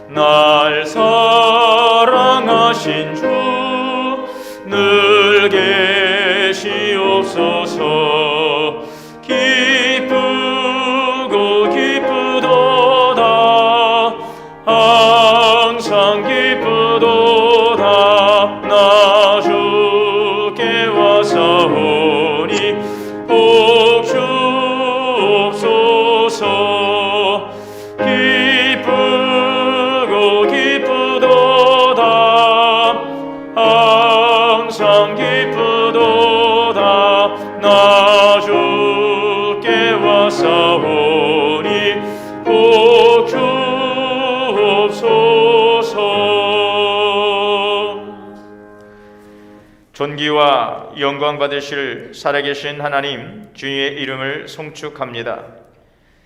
날 사랑하신 주 늘 계시옵소서. 기쁘고 기쁘도다 항상 기쁘도다. 나 주께 와사오니 복 주옵소서. 기쁘고 기쁘도다 항상 기쁘도다. 나 주께 와사오니 복 주옵소서. 존귀와 영광 받으실 살아계신 하나님 주의 이름을 송축합니다.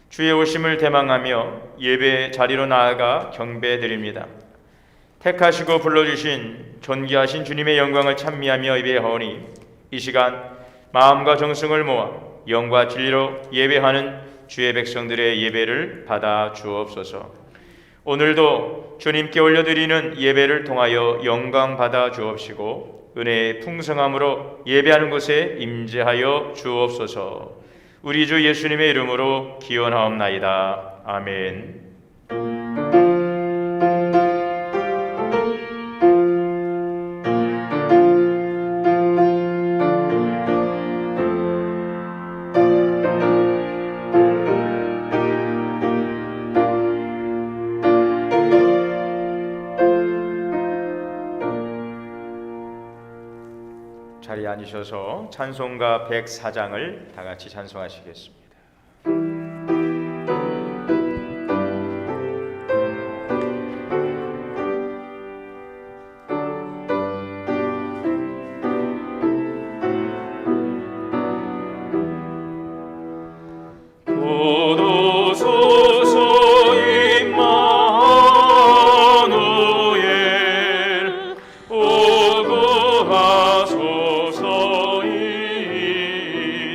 주의 오심을 대망하며 예배 자리로 나아가 경배드립니다. 택하시고 불러주신 존귀하신 주님의 영광을 찬미하며 예배하오니 이 시간 마음과 정성을 모아 영과 진리로 예배하는 주의 백성들의 예배를 받아 주옵소서. 오늘도 주님께 올려드리는 예배를 통하여 영광 받아 주옵시고 은혜의 풍성함으로 예배하는 곳에 임재하여 주옵소서. 우리 주 예수님의 이름으로 기원하옵나이다. 아멘. 자리에 앉으셔서 찬송가 104장을 다 같이 찬송하시겠습니다.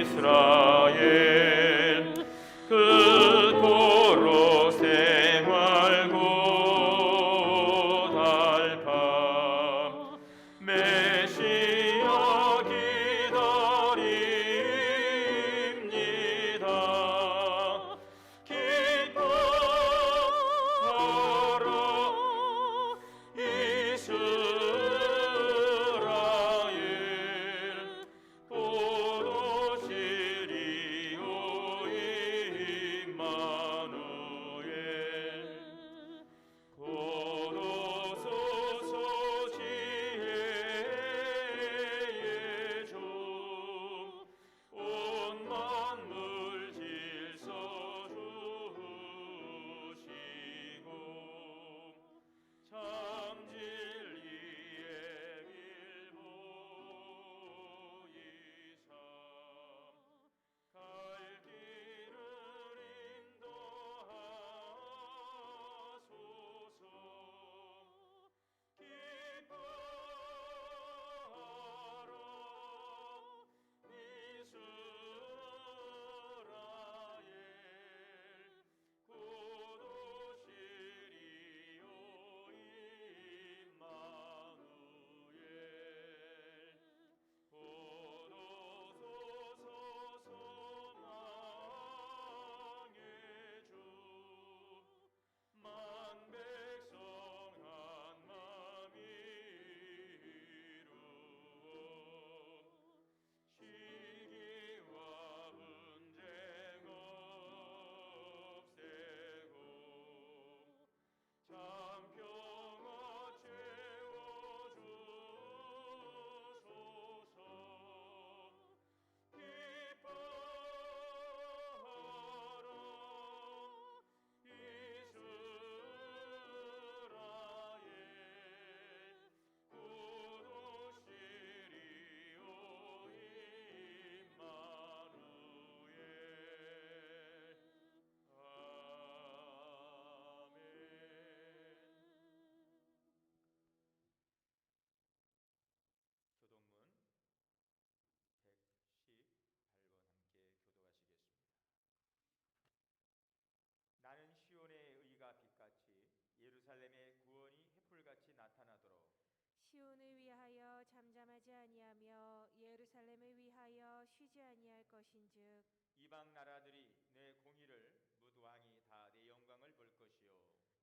이스라엘 나타나도록 시온을 위하여 잠잠하지 아니하며 예루살렘을 위하여 쉬지 아니할 것인즉 이방 나라들이 내 공의를 무도왕이 다 내 영광을 볼 것이요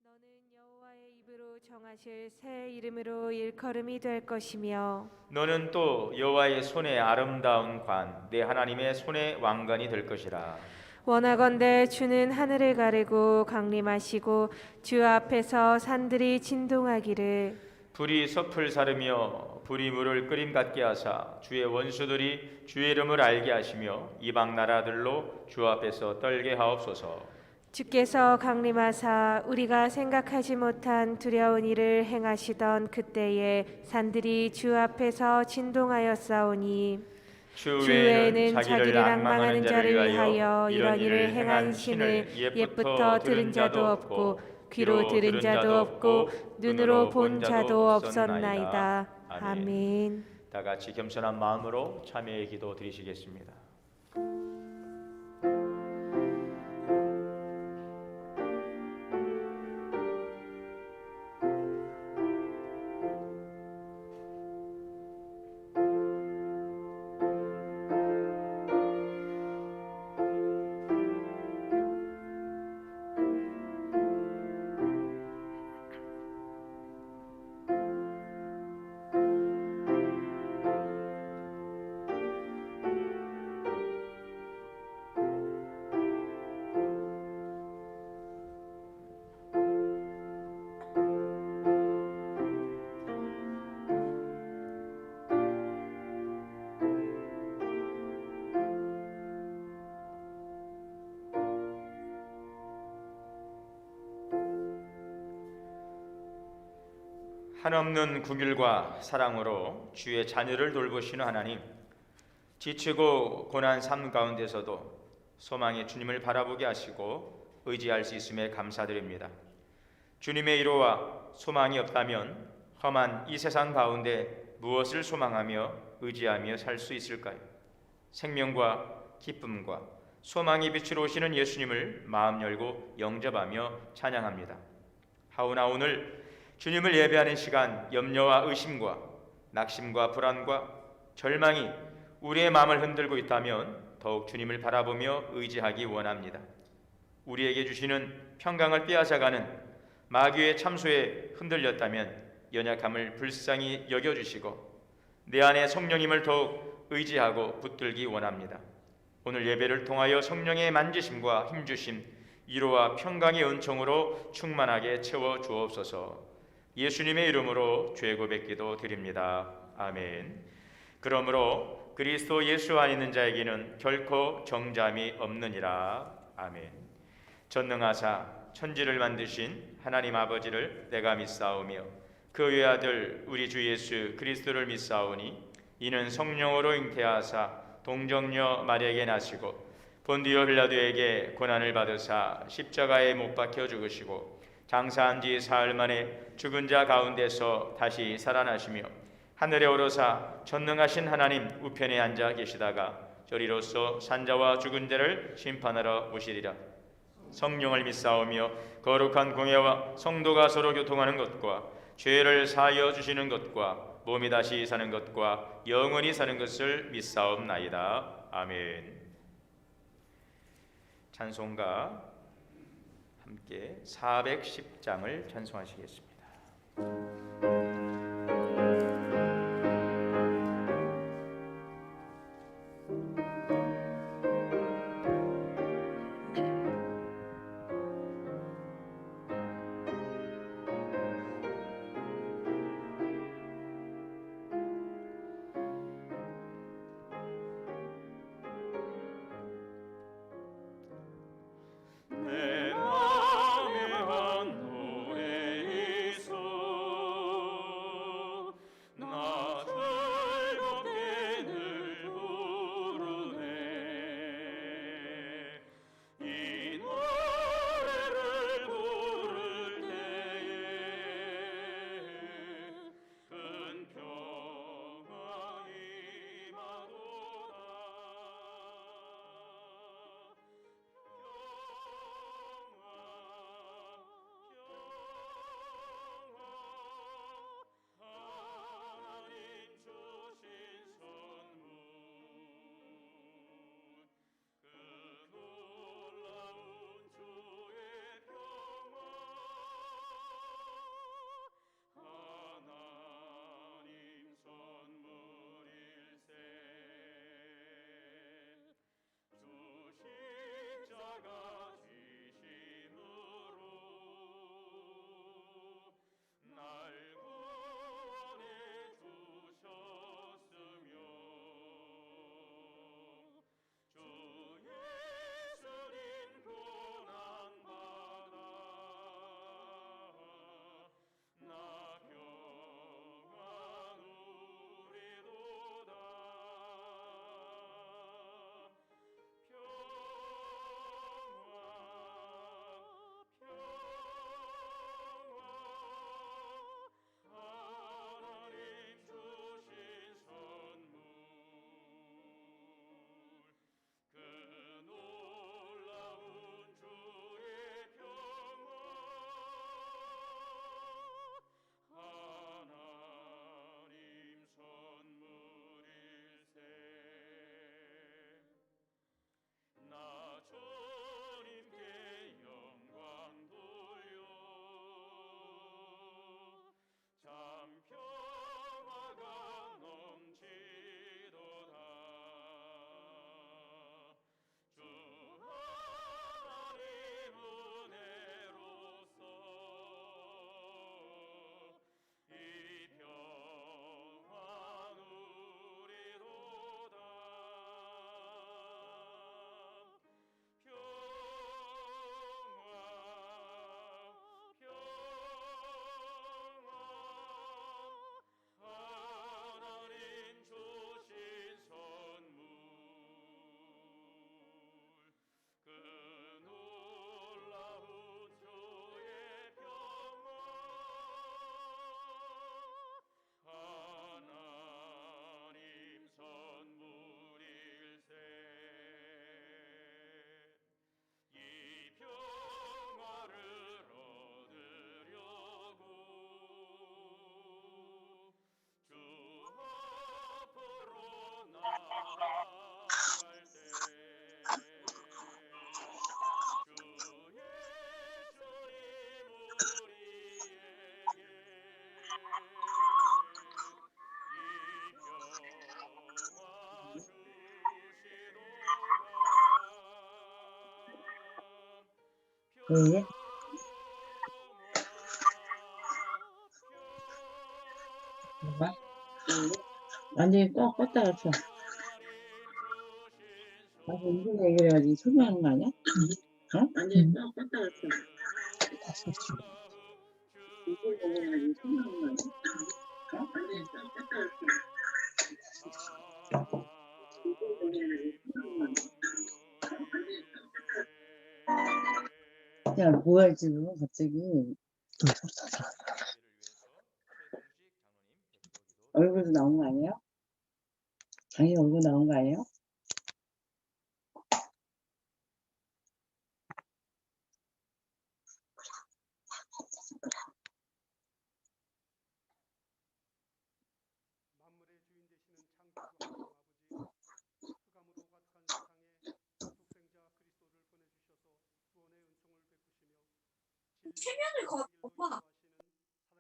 너는 여호와의 입으로 정하실 새 이름으로 일컬음이 될 것이며 너는 또 여호와의 손의 아름다운 관 내 하나님의 손의 왕관이 될 것이라. 원하건대 주는 하늘을 가르고 강림하시고 주 앞에서 산들이 진동하기를 불이 섭을 사르며 불이 물을 끓임 같게 하사 주의 원수들이 주의 이름을 알게 하시며 이방 나라들로 주 앞에서 떨게 하옵소서. 주께서 강림하사 우리가 생각하지 못한 두려운 일을 행하시던 그때에 산들이 주 앞에서 진동하였사오니 주 주 외에는 자기를 앙망하는 자를 위하여 이런 일을 행한 신을 옛부터 들은 자도 없고 귀로 들은 자도 없고 눈으로 본 자도 없었나이다. 아멘. 다 같이 겸손한 마음으로 참여의 기도 드리시겠습니다. 한없는 긍휼과 사랑으로 주의 자녀를 돌보시는 하나님, 지치고 고난 삶 가운데서도 소망의 주님을 바라보게 하시고 의지할 수 있음에 감사드립니다. 주님의 위로와 소망이 없다면 험한 이 세상 가운데 무엇을 소망하며 의지하며 살 수 있을까요? 생명과 기쁨과 소망의 빛으로 오시는 예수님을 마음 열고 영접하며 찬양합니다. 하오나 오늘 주님을 예배하는 시간 염려와 의심과 낙심과 불안과 절망이 우리의 마음을 흔들고 있다면 더욱 주님을 바라보며 의지하기 원합니다. 우리에게 주시는 평강을 빼앗아가는 마귀의 참소에 흔들렸다면 연약함을 불쌍히 여겨주시고 내 안에 성령님을 더욱 의지하고 붙들기 원합니다. 오늘 예배를 통하여 성령의 만지심과 힘주심, 위로와 평강의 은총으로 충만하게 채워 주옵소서. 예수님의 이름으로 죄 고백기도 드립니다. 아멘. 그러므로 그리스도 예수 안에 있는 자에게는 결코 정잠이 없느니라. 아멘. 전능하사 천지를 만드신 하나님 아버지를 내가 믿사오며 그 외아들 우리 주 예수 그리스도를 믿사오니 이는 성령으로 잉태하사 동정녀 마리아에게 나시고 본디오 빌라도에게 고난을 받으사 십자가에 못 박혀 죽으시고 장사한 지 사흘 만에 죽은 자 가운데서 다시 살아나시며 하늘에 오르사 전능하신 하나님 우편에 앉아 계시다가 저리로서 산자와 죽은 자를 심판하러 오시리라. 성령을 믿사오며 거룩한 공예와 성도가 서로 교통하는 것과 죄를 사하여 주시는 것과 몸이 다시 사는 것과 영원히 사는 것을 믿사옵나이다. 아멘. 찬송가 함께 410장을 찬송하시겠습니다. 내 마음에 한 노래 있어 왜? 뭐가? 완전히 껐다가 켜. 무슨 얘기를 해야지. 소개하는 거 아니야? 어? 완전히 껐다가 켜. 다시 켜. 무슨 얘기를 해야지. 소개하는 거 아니야? 어? 완전히 껐다가 켜. 무슨 얘기를 해야지. 소개하는 거 아니야? 야, 뭐야, 지금, 갑자기. 얼굴도 나온 거 아니에요? 자기 얼굴 나온 거 아니에요? 만물의 주인 되시는 창조주 하나님 아버지, 흑암으로 가득한 세상에 독생자 그리스도를 보내주셔서 구원의 은총을 베푸시며 최면을 거 오빠.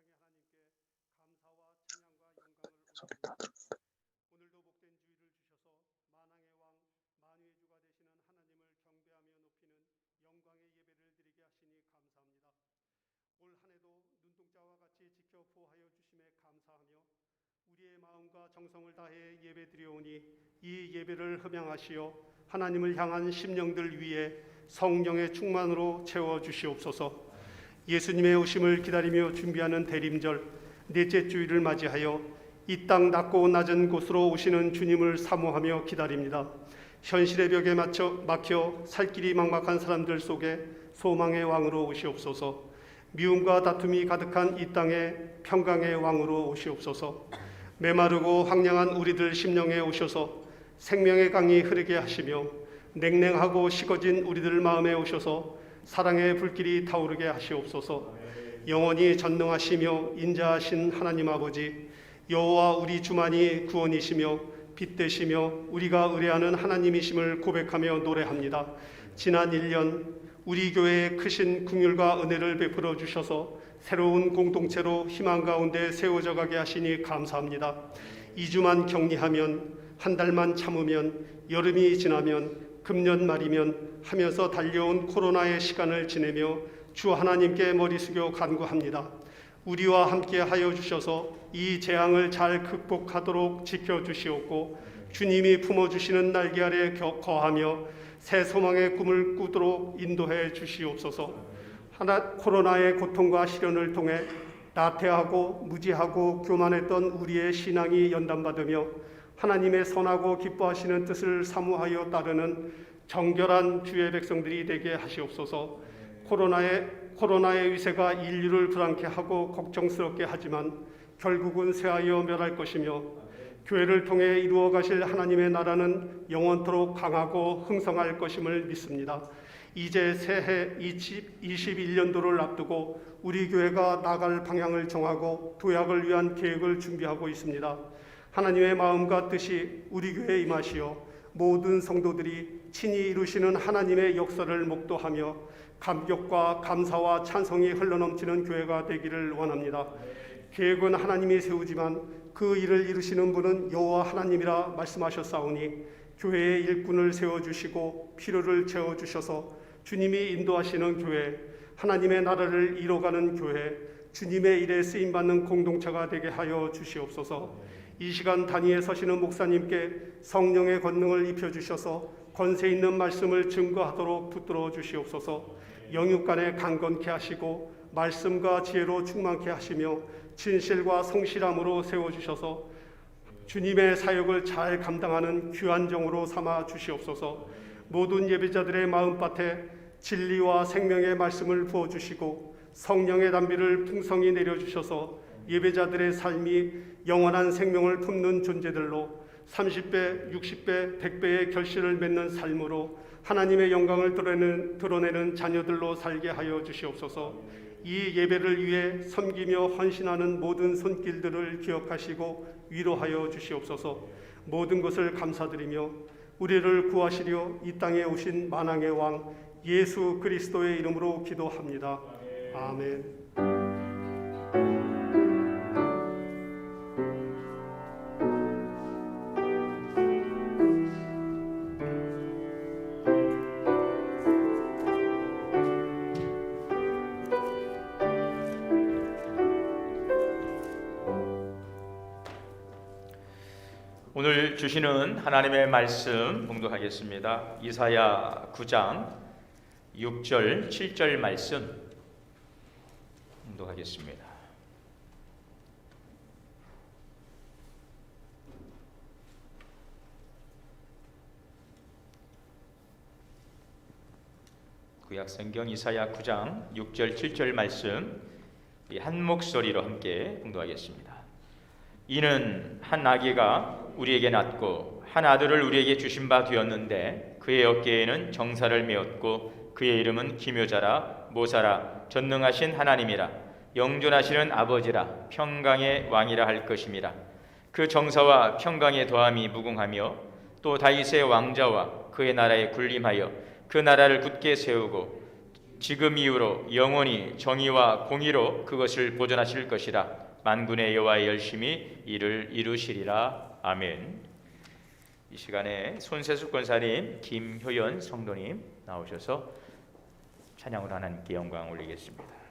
사랑의 하나님께 감사와 찬양과 영광을 올립니다. 오늘도 복된 주의를 주셔서 만왕의 왕 만유의 주가 되시는 하나님을 경배하며 높이는 영광의 예배를 드리게 하시니 감사합니다. 올 한해도 눈동자와 같이 지켜 보호하여 주심에 감사하며 우리의 마음과 정성을 다해 예배드리오니 이 예배를 흠양하시어 하나님을 향한 심령들 위에 성령의 충만으로 채워주시옵소서. 예수님의 오심을 기다리며 준비하는 대림절 넷째 주일을 맞이하여 이 땅 낮고 낮은 곳으로 오시는 주님을 사모하며 기다립니다. 현실의 벽에 막혀 살 길이 막막한 사람들 속에 소망의 왕으로 오시옵소서. 미움과 다툼이 가득한 이 땅에 평강의 왕으로 오시옵소서. 메마르고 황량한 우리들 심령에 오셔서 생명의 강이 흐르게 하시며 냉랭하고 식어진 우리들 마음에 오셔서 사랑의 불길이 타오르게 하시옵소서. 영원히 전능하시며 인자하신 하나님 아버지, 여호와 우리 주만이 구원이시며 빛 되시며 우리가 의뢰하는 하나님이심을 고백하며 노래합니다. 지난 1년 우리 교회에 크신 긍휼과 은혜를 베풀어 주셔서 새로운 공동체로 희망 가운데 세워져 가게 하시니 감사합니다. 2주만 격리하면, 한 달만 참으면, 여름이 지나면, 금년 말이면 하면서 달려온 코로나의 시간을 지내며 주 하나님께 머리 숙여 간구합니다. 우리와 함께 하여 주셔서 이 재앙을 잘 극복하도록 지켜주시옵고 주님이 품어주시는 날개 아래 거하며 새 소망의 꿈을 꾸도록 인도해 주시옵소서. 코로나의 고통과 시련을 통해 나태하고 무지하고 교만했던 우리의 신앙이 연단받으며 하나님의 선하고 기뻐하시는 뜻을 사모하여 따르는 정결한 주의 백성들이 되게 하시옵소서. 코로나의 위세가 인류를 불안케 하고 걱정스럽게 하지만 결국은 쇠하여 멸할 것이며 교회를 통해 이루어 가실 하나님의 나라는 영원토록 강하고 흥성할 것임을 믿습니다. 이제 새해 21년도를 앞두고 우리 교회가 나갈 방향을 정하고 도약을 위한 계획을 준비하고 있습니다. 하나님의 마음과 뜻이 우리 교회에 임하시어 모든 성도들이 친히 이루시는 하나님의 역사를 목도하며 감격과 감사와 찬송이 흘러넘치는 교회가 되기를 원합니다. 계획은 하나님이 세우지만 그 일을 이루시는 분은 여호와 하나님이라 말씀하셨사오니 교회의 일꾼을 세워주시고 필요를 채워주셔서 주님이 인도하시는 교회, 하나님의 나라를 이뤄가는 교회, 주님의 일에 쓰임받는 공동체가 되게 하여 주시옵소서. 이 시간 단위에 서시는 목사님께 성령의 권능을 입혀주셔서 권세 있는 말씀을 증거하도록 붙들어 주시옵소서. 영육간에 강건케 하시고 말씀과 지혜로 충만케 하시며 진실과 성실함으로 세워주셔서 주님의 사역을 잘 감당하는 귀한 종으로 삼아 주시옵소서. 모든 예배자들의 마음밭에 진리와 생명의 말씀을 부어주시고 성령의 담비를 풍성히 내려주셔서 예배자들의 삶이 영원한 생명을 품는 존재들로 30배, 60배, 100배의 결실을 맺는 삶으로 하나님의 영광을 드러내는 자녀들로 살게 하여 주시옵소서. 이 예배를 위해 섬기며 헌신하는 모든 손길들을 기억하시고 위로하여 주시옵소서. 모든 것을 감사드리며 우리를 구하시려 이 땅에 오신 만왕의 왕 예수 그리스도의 이름으로 기도합니다. 아멘. 오늘 주시는 하나님의 말씀 봉독하겠습니다. 이사야 9장 6절 7절 말씀 봉독하겠습니다. 구약성경 이사야 9장 6절 7절 말씀 한 목소리로 함께 봉독하겠습니다. 이는 한 아기가 우리에게 낳고 한 아들을 우리에게 주신 바 되었는데 그의 어깨에는 정사를 메었고 그의 이름은 기묘자라 모사라 전능하신 하나님이라 영존하시는 아버지라 평강의 왕이라 할 것임이라. 그 정사와 평강의 더함이 무궁하며 또 다윗의 왕자와 그의 나라에 군림하여 그 나라를 굳게 세우고 지금 이후로 영원히 정의와 공의로 그것을 보존하실 것이라. 만군의 여호와의 열심히 이를 이루시리라. 아멘. 이 시간에 손세숙 권사님, 김효연 성도님 나오셔서 찬양으로 하나님께 영광 올리겠습니다.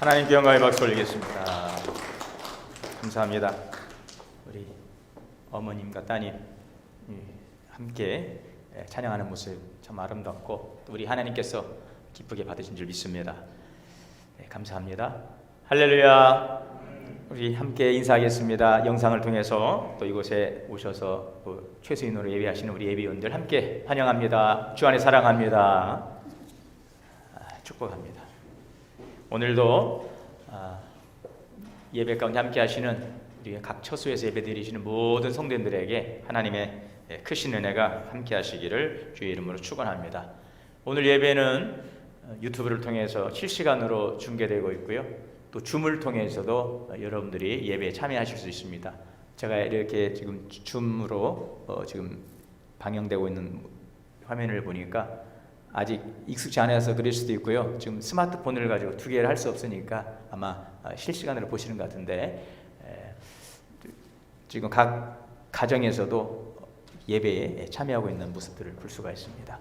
하나님께 영광의 박수 올리겠습니다. 감사합니다. 우리 어머님과 따님 함께 찬양하는 모습 참 아름답고 또 우리 하나님께서 기쁘게 받으신 줄 믿습니다. 감사합니다. 할렐루야. 우리 함께 인사하겠습니다. 영상을 통해서 또 이곳에 오셔서 또 최수인으로 예배하시는 우리 예배원들 함께 환영합니다. 주 안에 사랑합니다. 축복합니다. 오늘도 예배 가운데 함께 하시는 우리 각 처소에서 예배드리시는 모든 성도님들에게 하나님의 크신 은혜가 함께 하시기를 주의 이름으로 축원합니다. 오늘 예배는 유튜브를 통해서 실시간으로 중계되고 있고요. 또 줌을 통해서도 여러분들이 예배에 참여하실 수 있습니다. 제가 이렇게 지금 줌으로 지금 방영되고 있는 화면을 보니까 아직 익숙지 않아서 그럴 수도 있고요. 지금 스마트폰을 가지고 두 개를 할 수 없으니까 아마 실시간으로 보시는 것 같은데 지금 각 가정에서도 예배에 참여하고 있는 모습들을 볼 수가 있습니다.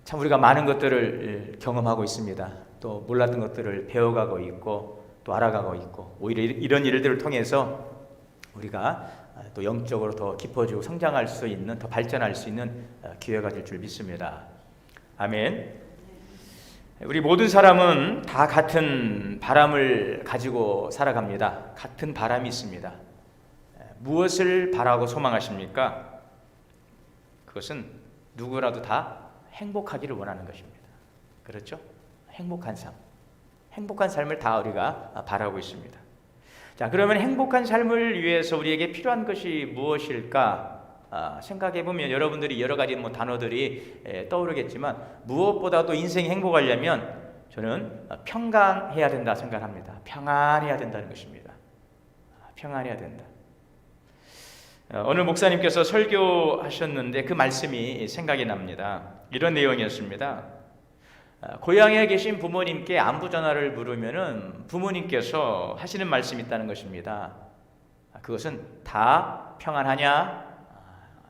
참 우리가 많은 것들을 경험하고 있습니다. 또 몰랐던 것들을 배워가고 있고 또 알아가고 있고 오히려 이런 일들을 통해서 우리가 또 영적으로 더 깊어지고 성장할 수 있는 더 발전할 수 있는 기회가 될 줄 믿습니다. 아멘. 우리 모든 사람은 다 같은 바람을 가지고 살아갑니다. 같은 바람이 있습니다. 무엇을 바라고 소망하십니까? 그것은 누구라도 다 행복하기를 원하는 것입니다. 그렇죠? 행복한 삶. 행복한 삶을 다 우리가 바라고 있습니다. 자, 그러면 행복한 삶을 위해서 우리에게 필요한 것이 무엇일까? 생각해 보면 여러분들이 여러 가지 단어들이 떠오르겠지만 무엇보다도 인생이 행복하려면 저는 평강해야 된다 생각합니다. 평안해야 된다는 것입니다. 평안해야 된다. 오늘 목사님께서 설교하셨는데 그 말씀이 생각이 납니다. 이런 내용이었습니다. 고향에 계신 부모님께 안부 전화를 물으면은 부모님께서 하시는 말씀이 있다는 것입니다. 그것은 다 평안하냐?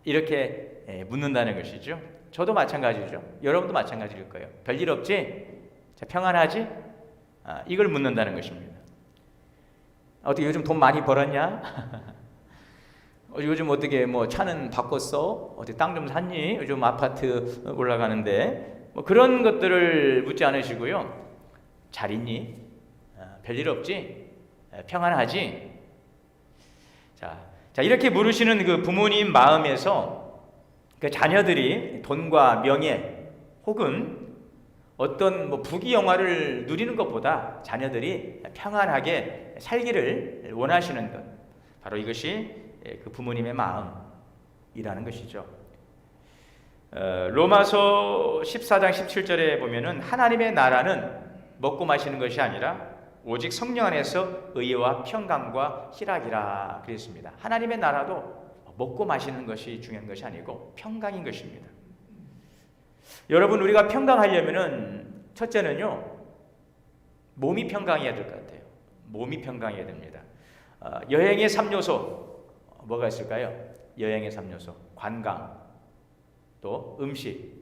이렇게 묻는다는 것이죠. 저도 마찬가지죠. 여러분도 마찬가지일 거예요. 별일 없지? 자, 평안하지? 이걸 묻는다는 것입니다. 어떻게 요즘 돈 많이 벌었냐? 요즘 어떻게 차는 바꿨어? 어디 땅 좀 샀니? 요즘 아파트 올라가는데 그런 것들을 묻지 않으시고요. 잘 있니? 별일 없지? 평안하지? 자, 이렇게 물으시는 그 부모님 마음에서 그 자녀들이 돈과 명예 혹은 어떤 부귀영화를 누리는 것보다 자녀들이 평안하게 살기를 원하시는 것, 바로 이것이 그 부모님의 마음이라는 것이죠. 로마서 14장 17절에 보면은 하나님의 나라는 먹고 마시는 것이 아니라 오직 성령 안에서 의와 평강과 희락이라 그랬습니다. 하나님의 나라도 먹고 마시는 것이 중요한 것이 아니고 평강인 것입니다. 여러분, 우리가 평강하려면은 첫째는요, 몸이 평강해야 될 것 같아요. 몸이 평강해야 됩니다. 여행의 3요소 뭐가 있을까요? 여행의 3요소 관광, 또 음식,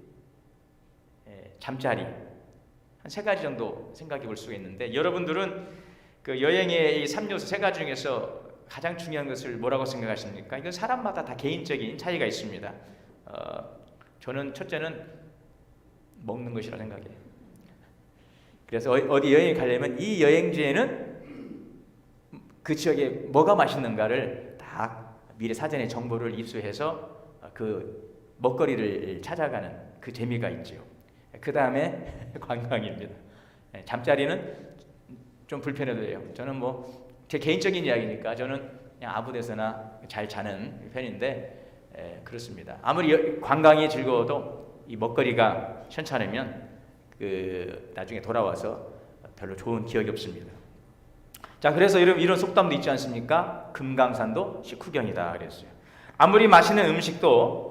잠자리, 한 3가지 정도 생각해 볼 수가 있는데 여러분들은 그 여행의 이 3요소 3가지 중에서 가장 중요한 것을 뭐라고 생각하십니까? 이건 사람마다 다 개인적인 차이가 있습니다. 저는 첫째는 먹는 것이라 생각해요. 그래서 어디 여행에 가려면 이 여행지에는 그 지역에 뭐가 맛있는가를 다 미리 사전에 정보를 입수해서 그 먹거리를 찾아가는 그 재미가 있죠. 그 다음에 관광입니다. 잠자리는 좀 불편해도 돼요. 저는 제 개인적인 이야기니까 저는 그냥 아무 데서나 잘 자는 편인데 그렇습니다. 아무리 관광이 즐거워도 이 먹거리가 현찮으면 나중에 돌아와서 별로 좋은 기억이 없습니다. 자, 그래서 이런 속담도 있지 않습니까? 금강산도 식후경이다 그랬어요. 아무리 맛있는 음식도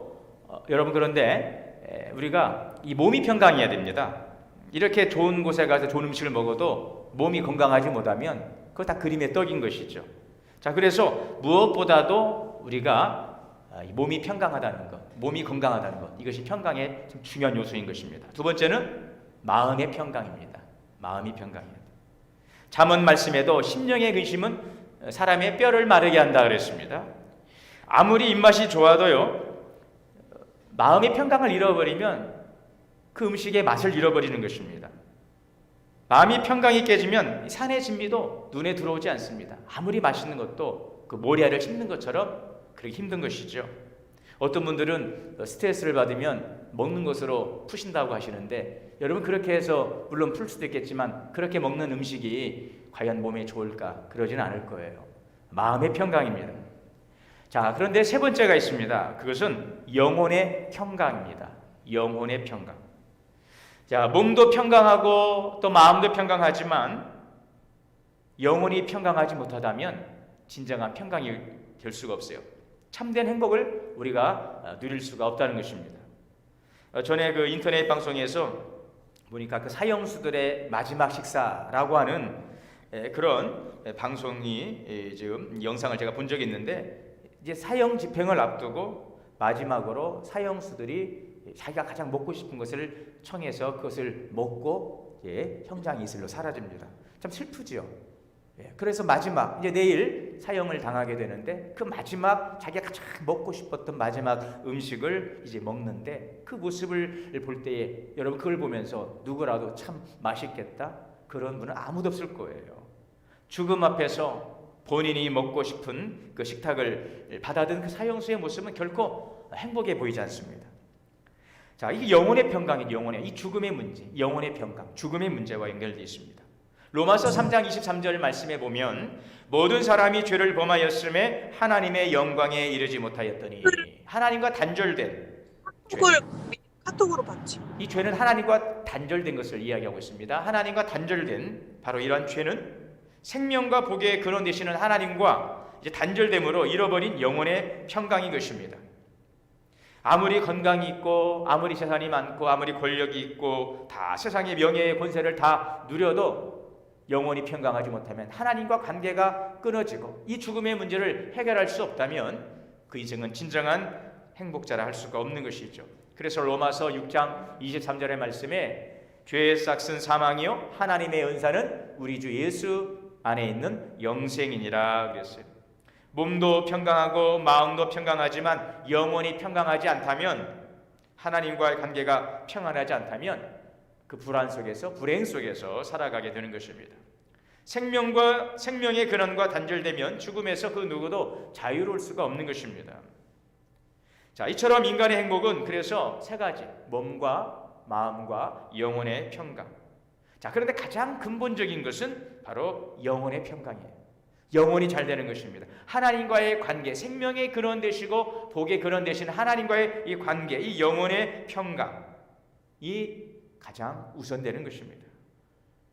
여러분, 그런데 우리가 이 몸이 평강해야 됩니다. 이렇게 좋은 곳에 가서 좋은 음식을 먹어도 몸이 건강하지 못하면 그거 다 그림의 떡인 것이죠. 자, 그래서 무엇보다도 우리가 몸이 평강하다는 것, 몸이 건강하다는 것, 이것이 평강의 중요한 요소인 것입니다. 두 번째는 마음의 평강입니다. 마음이 평강해야 돼. 잠언 말씀에도 심령의 근심은 사람의 뼈를 마르게 한다 그랬습니다. 아무리 입맛이 좋아도요, 마음의 평강을 잃어버리면 그 음식의 맛을 잃어버리는 것입니다. 마음이 평강이 깨지면 산의 진미도 눈에 들어오지 않습니다. 아무리 맛있는 것도 그 모래알을 씹는 것처럼 그렇게 힘든 것이죠. 어떤 분들은 스트레스를 받으면 먹는 것으로 푸신다고 하시는데, 여러분 그렇게 해서 물론 풀 수도 있겠지만 그렇게 먹는 음식이 과연 몸에 좋을까? 그러지는 않을 거예요. 마음의 평강입니다. 자, 그런데 세 번째가 있습니다. 그것은 영혼의 평강입니다. 영혼의 평강. 자, 몸도 평강하고 또 마음도 평강하지만 영혼이 평강하지 못하다면 진정한 평강이 될 수가 없어요. 참된 행복을 우리가 누릴 수가 없다는 것입니다. 전에 그 인터넷 방송에서 보니까 그 사형수들의 마지막 식사라고 하는 그런 방송이 지금 영상을 제가 본 적이 있는데, 이제 사형 집행을 앞두고 마지막으로 사형수들이 자기가 가장 먹고 싶은 것을 청해서 그것을 먹고 형장 이슬로 사라집니다. 참 슬프지요. 그래서 마지막 이제 내일 사형을 당하게 되는데, 그 마지막 자기가 가장 먹고 싶었던 마지막 음식을 이제 먹는데, 그 모습을 볼 때에 여러분 그걸 보면서 누구라도 참 맛있겠다 그런 분은 아무도 없을 거예요. 죽음 앞에서 본인이 먹고 싶은 그 식탁을 받아든 그 사형수의 모습은 결코 행복해 보이지 않습니다. 자, 이 영혼의 평강이 영혼의 이 죽음의 문제, 영혼의 평강, 죽음의 문제와 연결되어 있습니다. 로마서 3장 23절 말씀에 보면 모든 사람이 죄를 범하였음에 하나님의 영광에 이르지 못하였더니, 하나님과 단절된 그걸 카톡으로 봤지. 이 죄는 하나님과 단절된 것을 이야기하고 있습니다. 하나님과 단절된 바로 이러한 죄는 생명과 복의 근원 되시는 하나님과 이제 단절됨으로 잃어버린 영혼의 평강인 것입니다. 아무리 건강이 있고 아무리 재산이 많고 아무리 권력이 있고 다 세상의 명예의 권세를 다 누려도 영혼이 평강하지 못하면, 하나님과 관계가 끊어지고 이 죽음의 문제를 해결할 수 없다면 그 인생은 진정한 행복자라 할 수가 없는 것이죠. 그래서 로마서 6장 23절의 말씀에 죄의 싹은 사망이요 하나님의 은사는 우리 주 예수 안에 있는 영생이니라 그랬어요. 몸도 평강하고 마음도 평강하지만 영혼이 평강하지 않다면, 하나님과의 관계가 평안하지 않다면 그 불안 속에서, 불행 속에서 살아가게 되는 것입니다. 생명의 근원과 단절되면 죽음에서 그 누구도 자유로울 수가 없는 것입니다. 자, 이처럼 인간의 행복은 그래서 세 가지: 몸과 마음과 영혼의 평강. 자, 그런데 가장 근본적인 것은 바로 영혼의 평강이에요. 영혼이 잘 되는 것입니다. 하나님과의 관계, 생명의 근원 되시고 복의 근원 되신 하나님과의 이 관계, 이 영혼의 평강, 이 가장 우선되는 것입니다.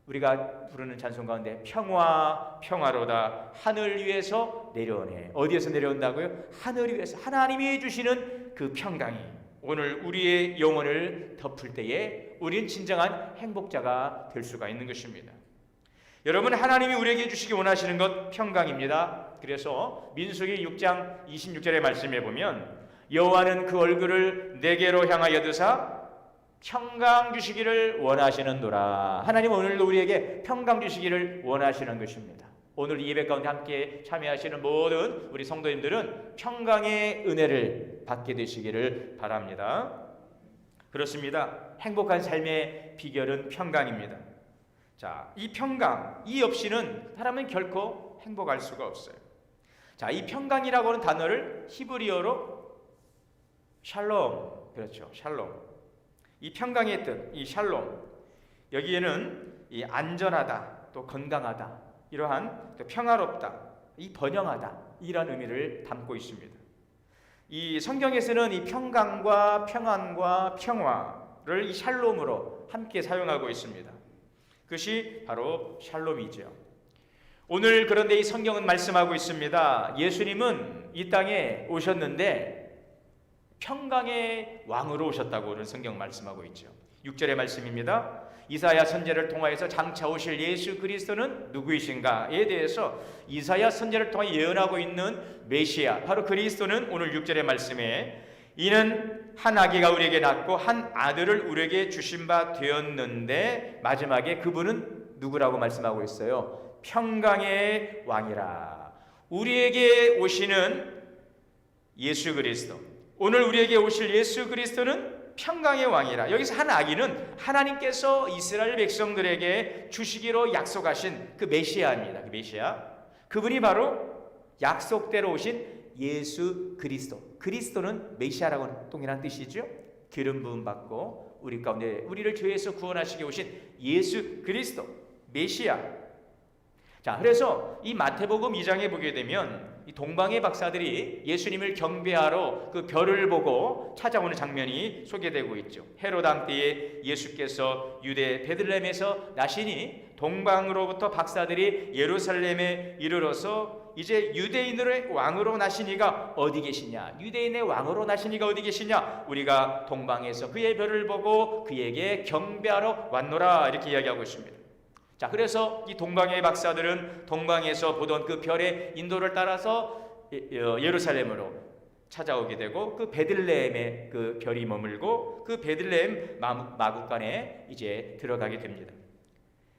우리가 부르는 찬송 가운데 평화 평화로다 하늘 위에서 내려오네. 어디에서 내려온다고요? 하늘 위에서. 하나님이 주시는 그 평강이 오늘 우리의 영혼을 덮을 때에 우리는 진정한 행복자가 될 수가 있는 것입니다. 여러분, 하나님이 우리에게 주시기 원하시는 것 평강입니다. 그래서 민수기 6장 26절의 말씀에 보면 여호와는 그 얼굴을 내게로 향하여 드사 평강 주시기를 원하시는도라. 하나님 오늘도 우리에게 평강 주시기를 원하시는 것입니다. 오늘 이 예배 가운데 함께 참여하시는 모든 우리 성도님들은 평강의 은혜를 받게 되시기를 바랍니다. 그렇습니다. 행복한 삶의 비결은 평강입니다. 자, 이 평강, 이 없이는 사람은 결코 행복할 수가 없어요. 자, 이 평강이라고 하는 단어를 히브리어로 샬롬, 그렇죠, 샬롬. 이 평강의 뜻, 이 샬롬, 여기에는 이 안전하다, 또 건강하다, 이러한 또 평화롭다, 이 번영하다, 이런 의미를 담고 있습니다. 이 성경에서는 이 평강과 평안과 평화를 이 샬롬으로 함께 사용하고 있습니다. 그것이 바로 샬롬이죠. 오늘 그런데 이 성경은 말씀하고 있습니다. 예수님은 이 땅에 오셨는데 평강의 왕으로 오셨다고는 성경 말씀하고 있죠. 6절의 말씀입니다. 이사야 선지자를 통하여서 장차 오실 예수 그리스도는 누구이신가에 대해서 이사야 선지자를 통해 예언하고 있는 메시아, 바로 그리스도는 오늘 6절의 말씀에 이는 한 아기가 우리에게 낳고 한 아들을 우리에게 주신 바 되었는데, 마지막에 그분은 누구라고 말씀하고 있어요? 평강의 왕이라. 우리에게 오시는 예수 그리스도, 오늘 우리에게 오실 예수 그리스도는 평강의 왕이라. 여기서 한 아기는 하나님께서 이스라엘 백성들에게 주시기로 약속하신 그 메시아입니다. 그 메시아, 그분이 바로 약속대로 오신 예수 그리스도. 그리스도는 메시아라고는 동일한 뜻이죠. 기름 부음 받고 우리 가운데 우리를 죄에서 구원하시게 오신 예수 그리스도, 메시아. 자, 그래서 이 마태복음 2장에 보게 되면 이 동방의 박사들이 예수님을 경배하러 그 별을 보고 찾아오는 장면이 소개되고 있죠. 헤롯 왕 때에 예수께서 유대 베들레헴에서 나시니 동방으로부터 박사들이 예루살렘에 이르러서 이제 유대인의 왕으로 나시니가 어디 계시냐, 유대인의 왕으로 나시니가 어디 계시냐, 우리가 동방에서 그의 별을 보고 그에게 경배하러 왔노라, 이렇게 이야기하고 있습니다. 자, 그래서 이 동방의 박사들은 동방에서 보던 그 별의 인도를 따라서 예루살렘으로 찾아오게 되고 그 베들레헴에 그 별이 머물고 그 베들레헴 마구간에 이제 들어가게 됩니다.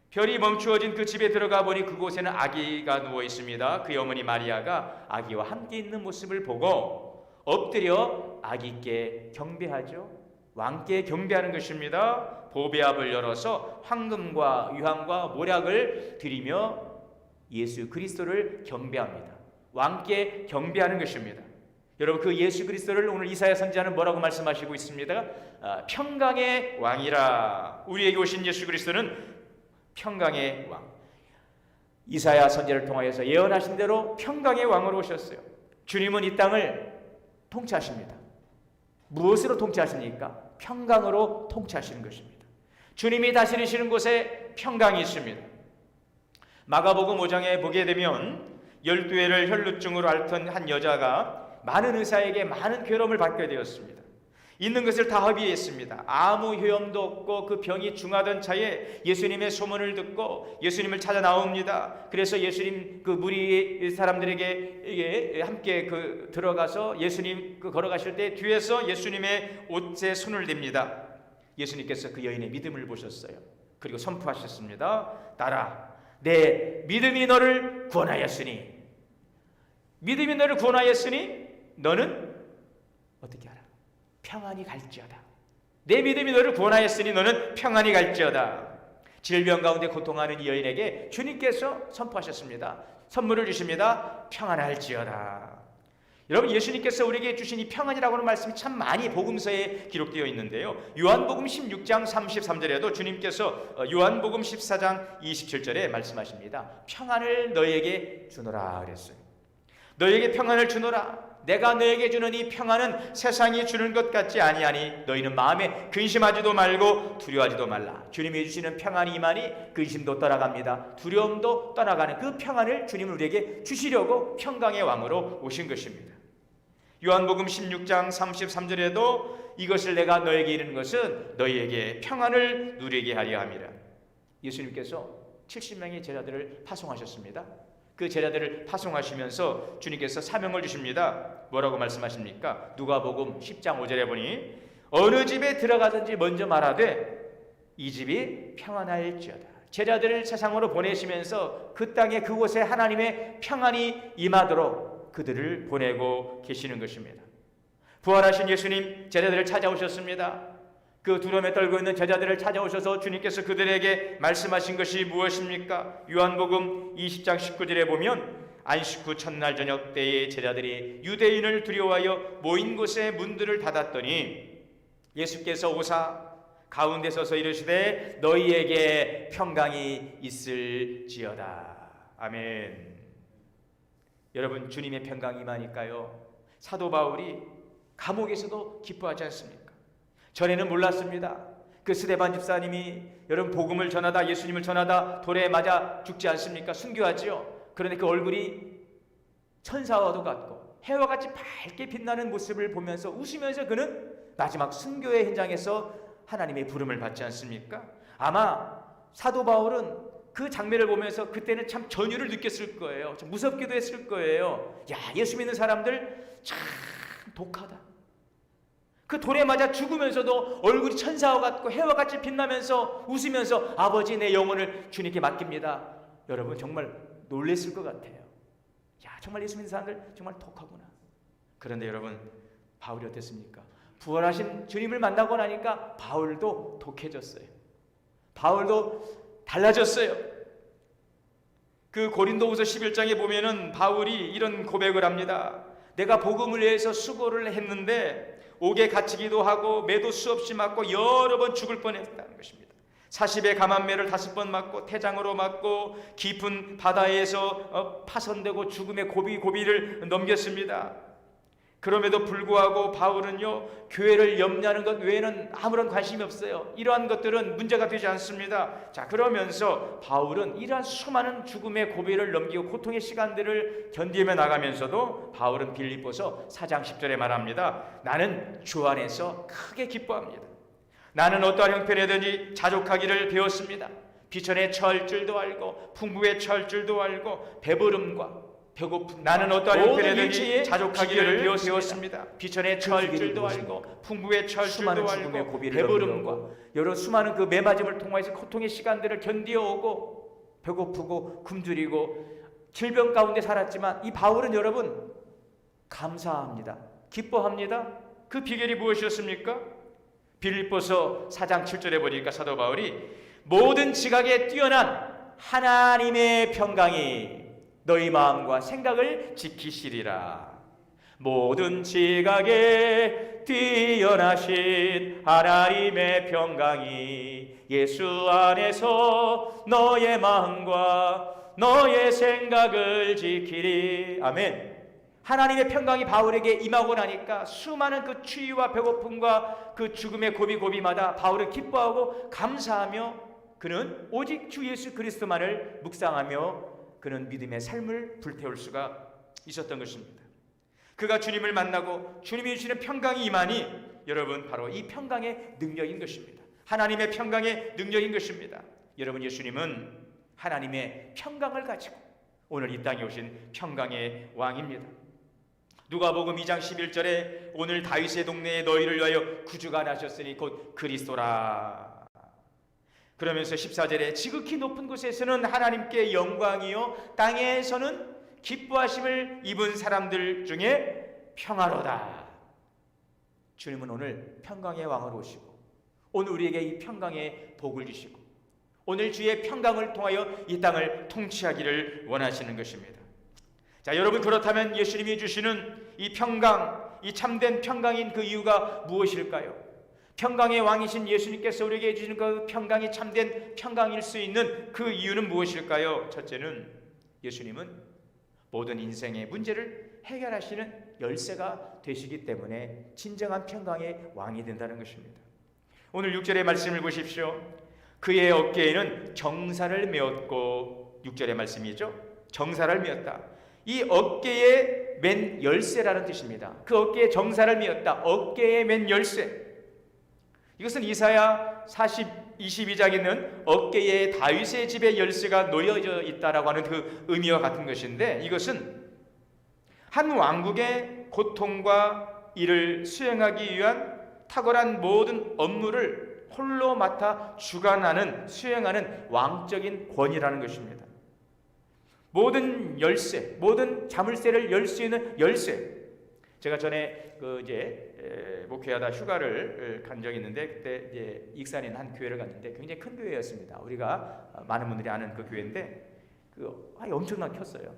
별이 멈추어진 그 집에 들어가 보니 그곳에는 아기가 누워 있습니다. 그의 어머니 마리아가 아기와 함께 있는 모습을 보고 엎드려 아기께 경배하죠. 왕께 경배하는 것입니다. 보배압을 열어서 황금과 유황과 모략을 드리며 예수 그리스도를 경배합니다. 왕께 경배하는 것입니다. 여러분, 그 예수 그리스도를 오늘 이사야 선지자는 뭐라고 말씀하시고 있습니다? 평강의 왕이라. 우리에게 오신 예수 그리스도는 평강의 왕. 이사야 선지자를 통하여서 예언하신 대로 평강의 왕으로 오셨어요. 주님은 이 땅을 통치하십니다. 무엇으로 통치하십니까? 평강으로 통치하시는 것입니다. 주님이 다스리시는 곳에 평강이 있습니다. 마가복음 5장에 보게 되면 12해를 혈루증으로 앓던 한 여자가 많은 의사에게 많은 괴로움을 받게 되었습니다. 있는 것을 다 허비했습니다. 아무 효험도 없고 그 병이 중하던 차에 예수님의 소문을 듣고 예수님을 찾아 나옵니다. 그래서 예수님 그 무리 사람들에게 함께 들어가서 예수님 걸어가실 때 뒤에서 예수님의 옷에 손을 댑니다. 예수님께서 그 여인의 믿음을 보셨어요. 그리고 선포하셨습니다. 따라, 내 믿음이 너를 구원하였으니, 믿음이 너를 구원하였으니 너는 어떻게 하라? 평안히 갈지어다. 내 믿음이 너를 구원하였으니 너는 평안히 갈지어다. 질병 가운데 고통하는 이 여인에게 주님께서 선포하셨습니다. 선물을 주십니다. 평안할지어다. 여러분, 예수님께서 우리에게 주신 이 평안이라고 하는 말씀이 참 많이 복음서에 기록되어 있는데요. 요한복음 16장 33절에도 주님께서 요한복음 14장 27절에 말씀하십니다. 평안을 너에게 주노라 그랬어요. 너에게 평안을 주노라. 내가 너에게 주는 이 평안은 세상이 주는 것 같지 아니하니 너희는 마음에 근심하지도 말고 두려워하지도 말라. 주님이 주시는 평안이 임하니 근심도 떠나갑니다. 두려움도 떠나가는 그 평안을 주님은 우리에게 주시려고 평강의 왕으로 오신 것입니다. 요한복음 16장 33절에도 이것을 내가 너에게 이르는 것은 너희에게 평안을 누리게 하려 함이라. 예수님께서 70명의 제자들을 파송하셨습니다. 그 제자들을 파송하시면서 주님께서 사명을 주십니다. 뭐라고 말씀하십니까? 누가복음 10장 5절에 보니 어느 집에 들어가든지 먼저 말하되 이 집이 평안할지어다. 제자들을 세상으로 보내시면서 그 땅에 그곳에 하나님의 평안이 임하도록 그들을 보내고 계시는 것입니다. 부활하신 예수님 제자들을 찾아오셨습니다. 그 두려움에 떨고 있는 제자들을 찾아오셔서 주님께서 그들에게 말씀하신 것이 무엇입니까? 요한복음 20장 19절에 보면 안식 후 첫날 저녁 때에 제자들이 유대인을 두려워하여 모인 곳에 문들을 닫았더니 예수께서 오사 가운데 서서 이르시되 너희에게 평강이 있을지어다. 아멘. 여러분, 주님의 평강이 임하니까요, 사도 바울이 감옥에서도 기뻐하지 않습니까? 전에는 몰랐습니다. 그 스데반 집사님이 여러분 복음을 전하다, 예수님을 전하다 돌에 맞아 죽지 않습니까? 순교하지요. 그런데 그 얼굴이 천사와도 같고 해와 같이 밝게 빛나는 모습을 보면서 웃으면서 그는 마지막 순교의 현장에서 하나님의 부름을 받지 않습니까? 아마 사도 바울은 그 장면을 보면서 그때는 참 전율을 느꼈을 거예요. 좀 무섭기도 했을 거예요. 야, 예수 믿는 사람들 참 독하다. 그 돌에 맞아 죽으면서도 얼굴이 천사와 같고 해와 같이 빛나면서 웃으면서 아버지 내 영혼을 주님께 맡깁니다. 여러분 정말 놀랬을 것 같아요. 야, 정말 예수 믿는 사람들 정말 독하구나. 그런데 여러분 바울이 어땠습니까? 부활하신 주님을 만나고 나니까 바울도 독해졌어요. 바울도 달라졌어요. 그 고린도후서 11장에 보면은 바울이 이런 고백을 합니다. 내가 복음을 위해서 수고를 했는데 옥에 갇히기도 하고 매도 수없이 맞고 여러 번 죽을 뻔했다는 것입니다. 40의 감한매를 5번 맞고 태장으로 맞고 깊은 바다에서 파손되고 죽음의 고비를 넘겼습니다. 그럼에도 불구하고 바울은요, 교회를 염려하는 것 외에는 아무런 관심이 없어요. 이러한 것들은 문제가 되지 않습니다. 자, 그러면서 바울은 이러한 수많은 죽음의 고비를 넘기고 고통의 시간들을 견디며 나가면서도 바울은 빌립보서 4장 10절에 말합니다. 나는 주 안에서 크게 기뻐합니다. 나는 어떠한 형편이든지 자족하기를 배웠습니다. 비천에 처할 줄도 알고 풍부에 처할 줄도 알고 배부름과 배고픔, 나는 어떠한 형편이든지 자족하기를 배웠습니다. 비천에 처할 줄도 알고 풍부에 처할 줄도 알고 배부름과 여러 수많은 그 매맞음을 통해서 고통의 시간들을 견디어오고 배고프고 굶주리고 질병 가운데 살았지만 이 바울은 여러분 감사합니다. 기뻐합니다. 그 비결이 무엇이었습니까? 빌립보서 4장 7절에 보니까 사도 바울이 모든 지각에 뛰어난 하나님의 평강이 너희 마음과 생각을 지키시리라. 모든 지각에 뛰어나신 하나님의 평강이 예수 안에서 너의 마음과 너의 생각을 지키리. 아멘. 하나님의 평강이 바울에게 임하고 나니까 수많은 그 추위와 배고픔과 그 죽음의 고비마다 바울은 기뻐하고 감사하며 그는 오직 주 예수 그리스도만을 묵상하며 그는 믿음의 삶을 불태울 수가 있었던 것입니다. 그가 주님을 만나고 주님이 주시는 평강이 임하니 여러분 바로 이 평강의 능력인 것입니다. 하나님의 평강의 능력인 것입니다. 여러분 예수님은 하나님의 평강을 가지고 오늘 이 땅에 오신 평강의 왕입니다. 누가복음 2장 11절에 오늘 다윗의 동네에 너희를 위하여 구주가 나셨으니 곧 그리스도라. 그러면서 14절에 지극히 높은 곳에서는 하나님께 영광이요 땅에서는 기뻐하심을 입은 사람들 중에 평화로다. 주님은 오늘 평강의 왕으로 오시고 오늘 우리에게 이 평강의 복을 주시고 오늘 주의 평강을 통하여 이 땅을 통치하기를 원하시는 것입니다. 자, 여러분 그렇다면 예수님이 주시는 이 평강, 이 참된 평강인 그 이유가 무엇일까요? 평강의 왕이신 예수님께서 우리에게 주시는 그 평강이 참된 평강일 수 있는 그 이유는 무엇일까요? 첫째는 예수님은 모든 인생의 문제를 해결하시는 열쇠가 되시기 때문에 진정한 평강의 왕이 된다는 것입니다. 오늘 6절의 말씀을 보십시오. 그의 어깨에는 정사를 메었고 6절의 말씀이죠. 정사를 메었다. 이 어깨에 맨 열쇠라는 뜻입니다. 그 어깨에 정사를 메었다. 어깨에 맨 열쇠. 이것은 이사야 22장에 있는 어깨에 다윗의 집의 열쇠가 놓여져 있다라고 하는 그 의미와 같은 것인데 이것은 한 왕국의 고통과 이를 수행하기 위한 탁월한 모든 업무를 홀로 맡아 주관하는 수행하는 왕적인 권위라는 것입니다. 모든 열쇠, 모든 자물쇠를 열 수 있는 열쇠. 제가 전에 목회하다 휴가를 간 적이 있는데 그때 이제 익산에 있는 한 교회를 갔는데 굉장히 큰 교회였습니다. 우리가 많은 분들이 아는 그 교회인데 엄청나게 컸어요.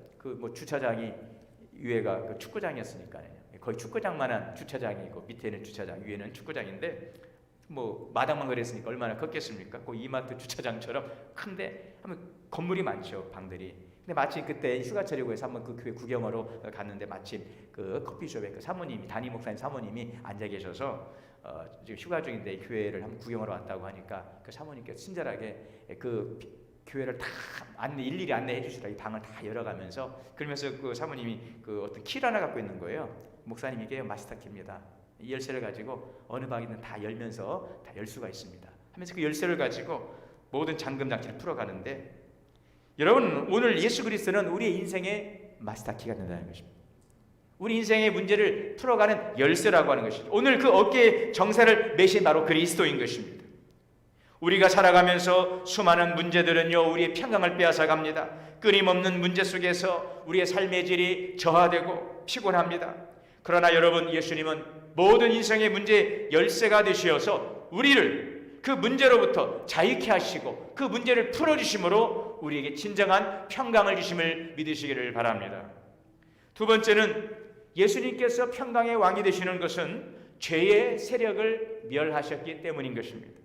주차장이 위에가 그 축구장이었으니까요. 거의 축구장만한 주차장이고 밑에는 주차장, 위에는 축구장인데 마당만 그랬으니까 얼마나 컸겠습니까? 그 이마트 주차장처럼 큰데 건물이 많죠, 방들이. 근데 마침 그때 휴가철이고 해서 한번 그 교회 구경하러 갔는데 마침 그 커피숍에 그 사모님이 담임 목사님 사모님이 앉아 계셔서 지금 휴가 중인데 교회를 한번 구경하러 왔다고 하니까 그 사모님께서 친절하게 그 교회를 다 일일이 안내해 주시라 이 방을 다 열어가면서 그러면서 그 사모님이 그 어떤 키를 하나 갖고 있는 거예요. 목사님 이게 마스터 키입니다. 이 열쇠를 가지고 어느 방이든 다 열면서 다 열 수가 있습니다. 하면서 그 열쇠를 가지고 모든 잠금 장치를 풀어가는데 여러분 오늘 예수 그리스도는 우리의 인생의 마스터키가 된다는 것입니다. 우리 인생의 문제를 풀어가는 열쇠라고 하는 것이죠. 오늘 그 어깨에 정사를 매신 바로 그리스도인 것입니다. 우리가 살아가면서 수많은 문제들은요, 우리의 평강을 빼앗아갑니다. 끊임없는 문제 속에서 우리의 삶의 질이 저하되고 피곤합니다. 그러나 여러분, 예수님은 모든 인생의 문제 열쇠가 되시어서 우리를 그 문제로부터 자유케 하시고 그 문제를 풀어주심으로 우리에게 진정한 평강을 주심을 믿으시기를 바랍니다. 두 번째는 예수님께서 평강의 왕이 되시는 것은 죄의 세력을 멸하셨기 때문인 것입니다.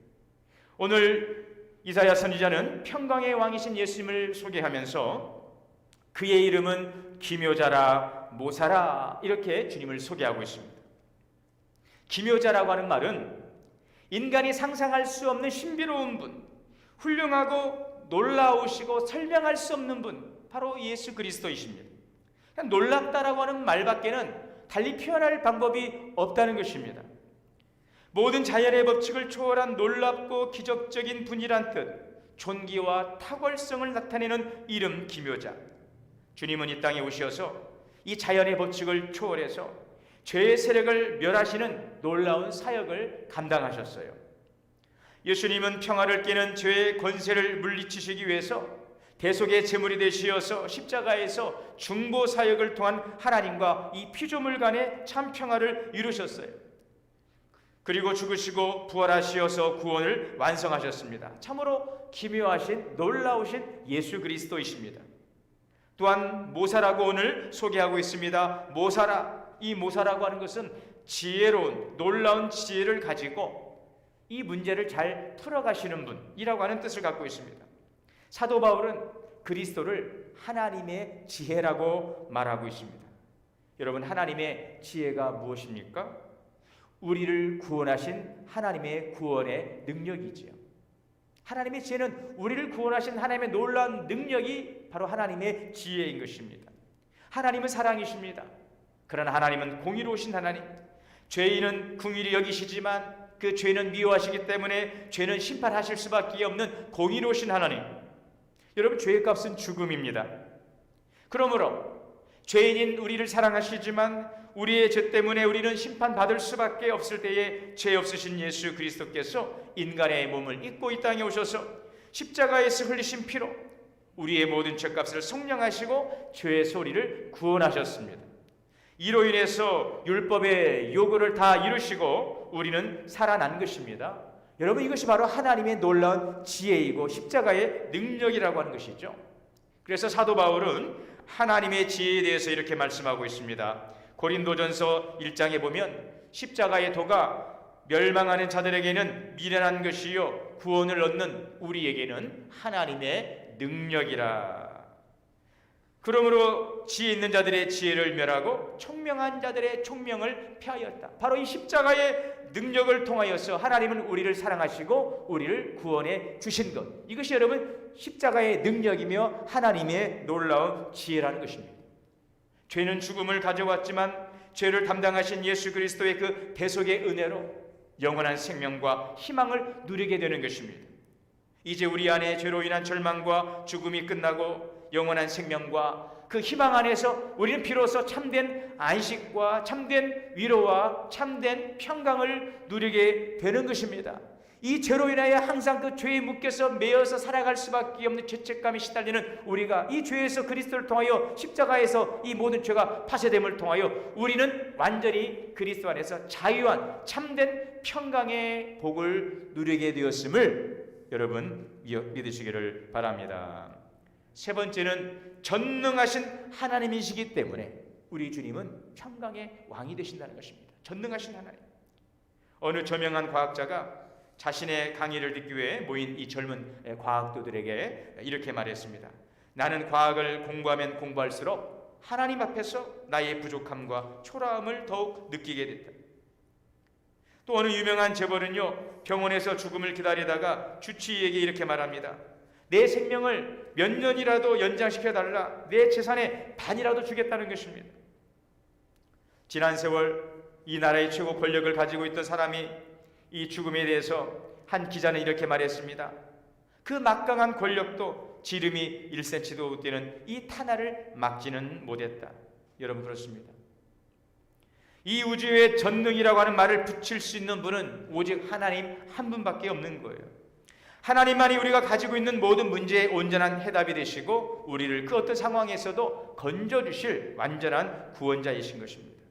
오늘 이사야 선지자는 평강의 왕이신 예수님을 소개하면서 그의 이름은 기묘자라 모사라 이렇게 주님을 소개하고 있습니다. 기묘자라고 하는 말은 인간이 상상할 수 없는 신비로운 분, 훌륭하고 놀라우시고 설명할 수 없는 분, 바로 예수 그리스도이십니다. 놀랍다라고 하는 말밖에는 달리 표현할 방법이 없다는 것입니다. 모든 자연의 법칙을 초월한 놀랍고 기적적인 분이란 뜻, 존귀와 탁월성을 나타내는 이름 기묘자. 주님은 이 땅에 오셔서 이 자연의 법칙을 초월해서 죄의 세력을 멸하시는 놀라운 사역을 감당하셨어요. 예수님은 평화를 깨는 죄의 권세를 물리치시기 위해서 대속의 제물이 되시어서 십자가에서 중보 사역을 통한 하나님과 이 피조물 간의 참 평화를 이루셨어요. 그리고 죽으시고 부활하시어서 구원을 완성하셨습니다. 참으로 기묘하신 놀라우신 예수 그리스도이십니다. 또한 모사라고 오늘 소개하고 있습니다. 모사라, 이 모사라고 하는 것은 지혜로운 놀라운 지혜를 가지고 이 문제를 잘 풀어가시는 분이라고 하는 뜻을 갖고 있습니다. 사도 바울은 그리스도를 하나님의 지혜라고 말하고 있습니다. 여러분, 하나님의 지혜가 무엇입니까? 우리를 구원하신 하나님의 구원의 능력이지요. 하나님의 지혜는 우리를 구원하신 하나님의 놀라운 능력이 바로 하나님의 지혜인 것입니다. 하나님은 사랑이십니다. 그러나 하나님은 공의로우신 하나님, 죄인은 긍휼히 여기시지만 그 죄는 미워하시기 때문에 죄는 심판하실 수밖에 없는 공의로우신 하나님. 여러분, 죄의 값은 죽음입니다. 그러므로 죄인인 우리를 사랑하시지만 우리의 죄 때문에 우리는 심판받을 수밖에 없을 때에 죄 없으신 예수 그리스도께서 인간의 몸을 입고 이 땅에 오셔서 십자가에서 흘리신 피로 우리의 모든 죄값을 속량하시고 죄의 소리를 구원하셨습니다. 이로 인해서 율법의 요구를 다 이루시고 우리는 살아난 것입니다. 여러분, 이것이 바로 하나님의 놀라운 지혜이고 십자가의 능력이라고 하는 것이죠. 그래서 사도 바울은 하나님의 지혜에 대해서 이렇게 말씀하고 있습니다. 고린도전서 1장에 보면 십자가의 도가 멸망하는 자들에게는 미련한 것이요 구원을 얻는 우리에게는 하나님의 능력이라. 그러므로 지혜 있는 자들의 지혜를 멸하고 총명한 자들의 총명을 폐하였다. 바로 이 십자가의 능력을 통하여서 하나님은 우리를 사랑하시고 우리를 구원해 주신 것, 이것이 여러분 십자가의 능력이며 하나님의 놀라운 지혜라는 것입니다. 죄는 죽음을 가져왔지만 죄를 담당하신 예수 그리스도의 그 대속의 은혜로 영원한 생명과 희망을 누리게 되는 것입니다. 이제 우리 안에 죄로 인한 절망과 죽음이 끝나고 영원한 생명과 그 희망 안에서 우리는 비로소 참된 안식과 참된 위로와 참된 평강을 누리게 되는 것입니다. 이 죄로 인하여 항상 그 죄에 묶여서 매여서 살아갈 수밖에 없는 죄책감이 시달리는 우리가 이 죄에서 그리스도를 통하여 십자가에서 이 모든 죄가 파쇄됨을 통하여 우리는 완전히 그리스도 안에서 자유한 참된 평강의 복을 누리게 되었음을 여러분 믿으시기를 바랍니다. 세 번째는 전능하신 하나님이시기 때문에 우리 주님은 평강의 왕이 되신다는 것입니다. 전능하신 하나님. 어느 저명한 과학자가 자신의 강의를 듣기 위해 모인 이 젊은 과학도들에게 이렇게 말했습니다. 나는 과학을 공부하면 공부할수록 하나님 앞에서 나의 부족함과 초라함을 더욱 느끼게 됐다. 또 어느 유명한 재벌은요, 병원에서 죽음을 기다리다가 주치의에게 이렇게 말합니다. 내 생명을 몇 년이라도 연장시켜달라. 내 재산의 반이라도 주겠다는 것입니다. 지난 세월 이 나라의 최고 권력을 가지고 있던 사람이 이 죽음에 대해서 한 기자는 이렇게 말했습니다. 그 막강한 권력도 지름이 1cm도 되는 이 탄화를 막지는 못했다. 여러분, 그렇습니다. 이 우주의 전능이라고 하는 말을 붙일 수 있는 분은 오직 하나님 한 분밖에 없는 거예요. 하나님만이 우리가 가지고 있는 모든 문제의 온전한 해답이 되시고 우리를 그 어떤 상황에서도 건져주실 완전한 구원자이신 것입니다.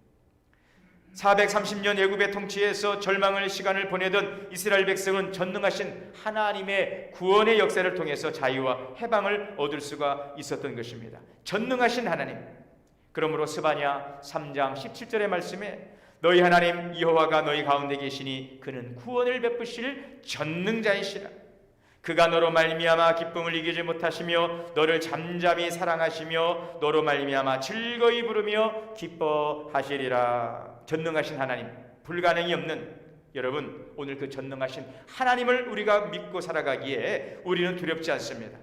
430년 애굽의 통치에서 절망의 시간을 보내던 이스라엘 백성은 전능하신 하나님의 구원의 역사를 통해서 자유와 해방을 얻을 수가 있었던 것입니다. 전능하신 하나님. 그러므로 스바냐 3장 17절의 말씀에 너희 하나님 여호와가 너희 가운데 계시니 그는 구원을 베푸실 전능자이시라. 그가 너로 말미암아 기쁨을 이기지 못하시며 너를 잠잠히 사랑하시며 너로 말미암아 즐거이 부르며 기뻐하시리라. 전능하신 하나님, 불가능이 없는 여러분, 오늘 그 전능하신 하나님을 우리가 믿고 살아가기에 우리는 두렵지 않습니다.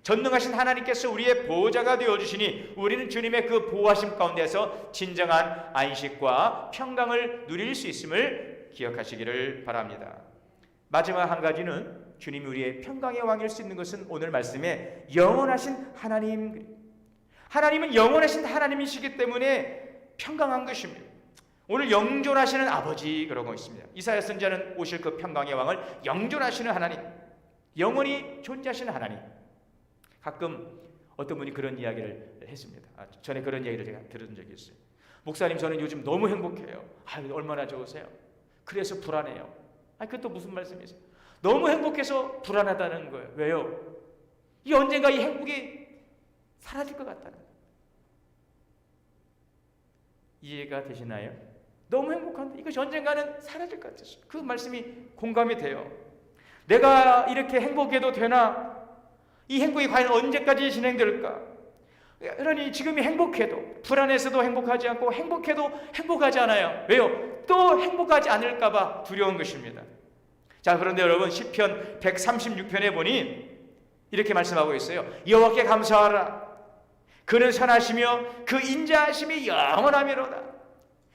전능하신 하나님께서 우리의 보호자가 되어주시니 우리는 주님의 그 보호하심 가운데서 진정한 안식과 평강을 누릴 수 있음을 기억하시기를 바랍니다. 마지막 한 가지는 주님이 우리의 평강의 왕일 수 있는 것은 오늘 말씀에 영원하신 하나님, 하나님은 영원하신 하나님이시기 때문에 평강한 것입니다. 오늘 영존하시는 아버지 그러고 있습니다. 이사야 선지자는 오실 그 평강의 왕을 영존하시는 하나님, 영원히 존재하시는 하나님. 가끔 어떤 분이 그런 이야기를 했습니다. 전에 그런 이야기를 제가 들은 적이 있어요. 목사님, 저는 요즘 너무 행복해요. 얼마나 좋으세요? 그래서 불안해요. 그것도 무슨 말씀이세요? 너무 행복해서 불안하다는 거예요. 왜요? 이 언젠가 이 행복이 사라질 것 같다는 거예요. 이해가 되시나요? 너무 행복한데 이것이 언젠가는 사라질 것 같았어요. 그 말씀이 공감이 돼요. 내가 이렇게 행복해도 되나? 이 행복이 과연 언제까지 진행될까? 그러니 지금이 행복해도 불안해서도 행복하지 않고 행복해도 행복하지 않아요. 왜요? 또 행복하지 않을까 봐 두려운 것입니다. 자, 그런데 여러분 시편 136편에 보니 이렇게 말씀하고 있어요. 여호와께 감사하라. 그는 선하시며 그 인자하심이 영원하미로다.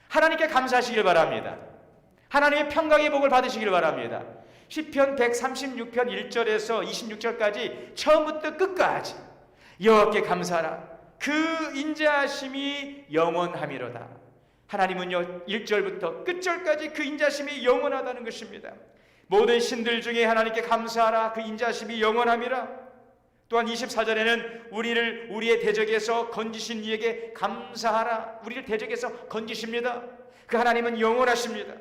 하나님께 감사하시길 바랍니다. 하나님의 평강의 복을 받으시길 바랍니다. 시편 136편 1절에서 26절까지 처음부터 끝까지 여호와께 감사하라. 그 인자하심이 영원하미로다. 하나님은요 1절부터 끝절까지 그 인자하심이 영원하다는 것입니다. 모든 신들 중에 하나님께 감사하라. 그 인자하심이 영원함이라. 또한 24절에는 우리를 우리의 대적에서 건지신 이에게 감사하라. 우리를 대적에서 건지십니다. 그 하나님은 영원하십니다.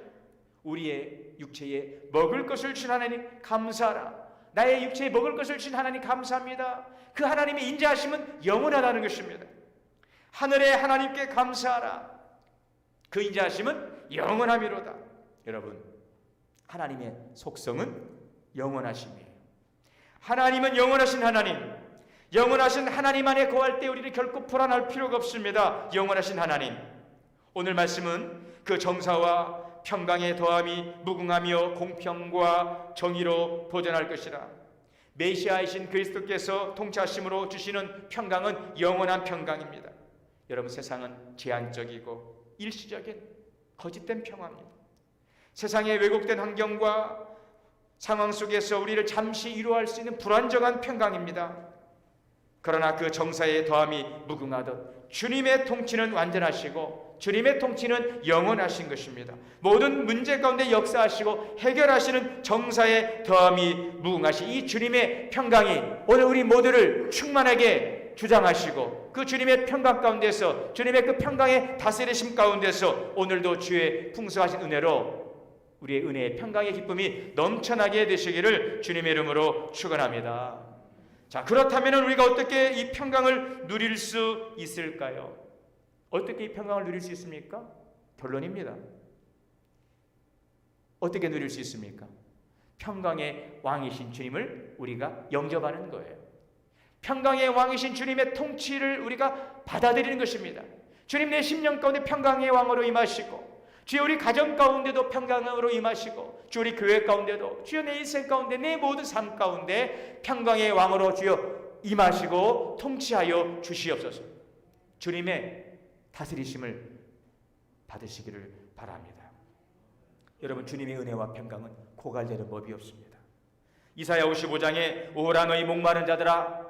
우리의 육체에 먹을 것을 주신 하나님 감사하라. 나의 육체에 먹을 것을 주신 하나님 감사합니다. 그 하나님의 인자하심은 영원하다는 것입니다. 하늘의 하나님께 감사하라. 그 인자하심은 영원함이로다. 여러분, 하나님의 속성은 영원하심이에요. 하나님은 영원하신 하나님, 영원하신 하나님 안에 거할 때 우리는 결코 불안할 필요가 없습니다. 영원하신 하나님. 오늘 말씀은 그 정사와 평강의 더함이 무궁하며 공평과 정의로 보존할 것이라. 메시아이신 그리스도께서 통치하심으로 주시는 평강은 영원한 평강입니다. 여러분, 세상은 제한적이고 일시적인 거짓된 평화입니다. 세상의 왜곡된 환경과 상황 속에서 우리를 잠시 위로할 수 있는 불안정한 평강입니다. 그러나 그 정사의 더함이 무궁하듯 주님의 통치는 완전하시고 주님의 통치는 영원하신 것입니다. 모든 문제 가운데 역사하시고 해결하시는 정사의 더함이 무궁하신 이 주님의 평강이 오늘 우리 모두를 충만하게 주장하시고 그 주님의 평강 가운데서 주님의 그 평강의 다스리심 가운데서 오늘도 주의 풍성하신 은혜로 우리의 은혜의 평강의 기쁨이 넘쳐나게 되시기를 주님의 이름으로 축원합니다. 자, 그렇다면 우리가 어떻게 이 평강을 누릴 수 있을까요? 어떻게 이 평강을 누릴 수 있습니까? 결론입니다. 어떻게 누릴 수 있습니까? 평강의 왕이신 주님을 우리가 영접하는 거예요. 평강의 왕이신 주님의 통치를 우리가 받아들이는 것입니다. 주님, 내 심령 가운데 평강의 왕으로 임하시고 주여 우리 가정 가운데도 평강으로 임하시고 주여 우리 교회 가운데도 주여 내 인생 가운데 내 모든 삶 가운데 평강의 왕으로 주여 임하시고 통치하여 주시옵소서. 주님의 다스리심을 받으시기를 바랍니다. 여러분, 주님의 은혜와 평강은 고갈되는 법이 없습니다. 이사야 55장에 오라 너희 목마른 자들아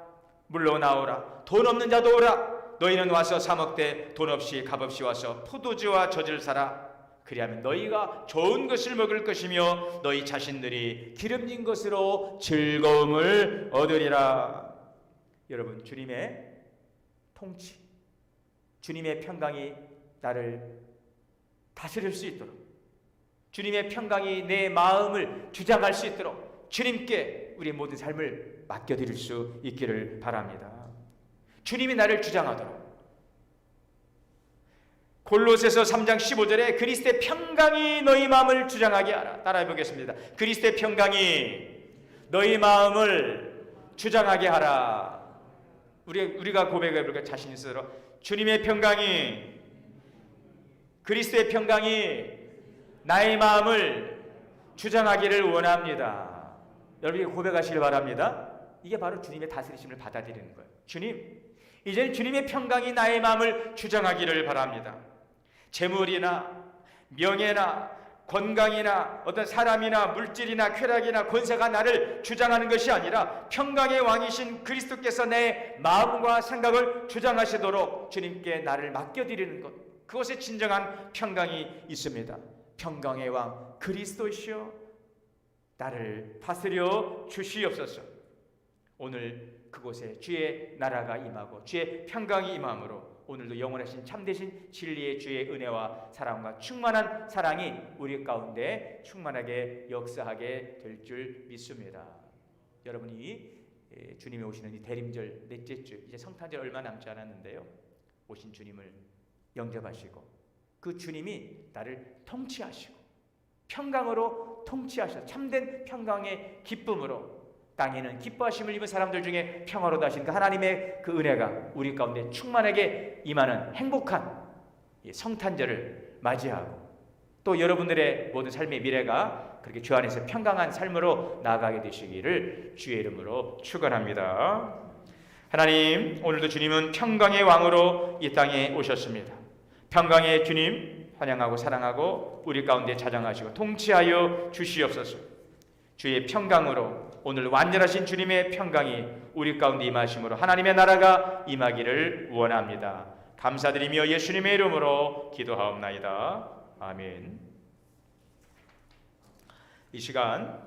물러나오라. 돈 없는 자도 오라. 너희는 와서 사 먹되 돈 없이 값없이 와서 포도주와 젖을 사라. 그리하면 너희가 좋은 것을 먹을 것이며 너희 자신들이 기름진 것으로 즐거움을 얻으리라. 여러분, 주님의 통치, 주님의 평강이 나를 다스릴 수 있도록, 주님의 평강이 내 마음을 주장할 수 있도록 주님께 우리의 모든 삶을 맡겨드릴 수 있기를 바랍니다. 주님이 나를 주장하도록. 골로새서 3장 15절에 그리스도의 평강이 너희 마음을 주장하게 하라. 따라해 보겠습니다. 그리스도의 평강이 너희 마음을 주장하게 하라. 우리가 고백해 볼까? 자신 있어서 주님의 평강이, 그리스도의 평강이 나의 마음을 주장하기를 원합니다. 여러분이 고백하시길 바랍니다. 이게 바로 주님의 다스리심을 받아들이는 거예요. 주님, 이제 주님의 평강이 나의 마음을 주장하기를 바랍니다. 재물이나 명예나 건강이나 어떤 사람이나 물질이나 쾌락이나 권세가 나를 주장하는 것이 아니라 평강의 왕이신 그리스도께서 내 마음과 생각을 주장하시도록 주님께 나를 맡겨드리는 것, 그것에 진정한 평강이 있습니다. 평강의 왕 그리스도시여 나를 다스려 주시옵소서. 오늘 그곳에 주의 나라가 임하고 주의 평강이 임함으로 오늘도 영원하신 참되신 진리의 주의 은혜와 사랑과 충만한 사랑이 우리 가운데 충만하게 역사하게 될 줄 믿습니다. 여러분이 주님이 오시는 이 대림절 넷째 주, 이제 성탄절 얼마 남지 않았는데요, 오신 주님을 영접하시고 그 주님이 나를 통치하시고 평강으로 통치하셔서 참된 평강의 기쁨으로 땅에는 기뻐하심을 입은 사람들 중에 평화로다 하신 그 하나님의 그 은혜가 우리 가운데 충만하게 임하는 행복한 성탄절을 맞이하고 또 여러분들의 모든 삶의 미래가 그렇게 주 안에서 평강한 삶으로 나아가게 되시기를 주의 이름으로 축원합니다. 하나님, 오늘도 주님은 평강의 왕으로 이 땅에 오셨습니다. 평강의 주님 환영하고 사랑하고 우리 가운데 자정하시고 통치하여 주시옵소서. 주의 평강으로 오늘 완전하신 주님의 평강이 우리 가운데 임하심으로 하나님의 나라가 임하기를 원합니다. 감사드리며 예수님의 이름으로 기도하옵나이다. 아멘. 이 시간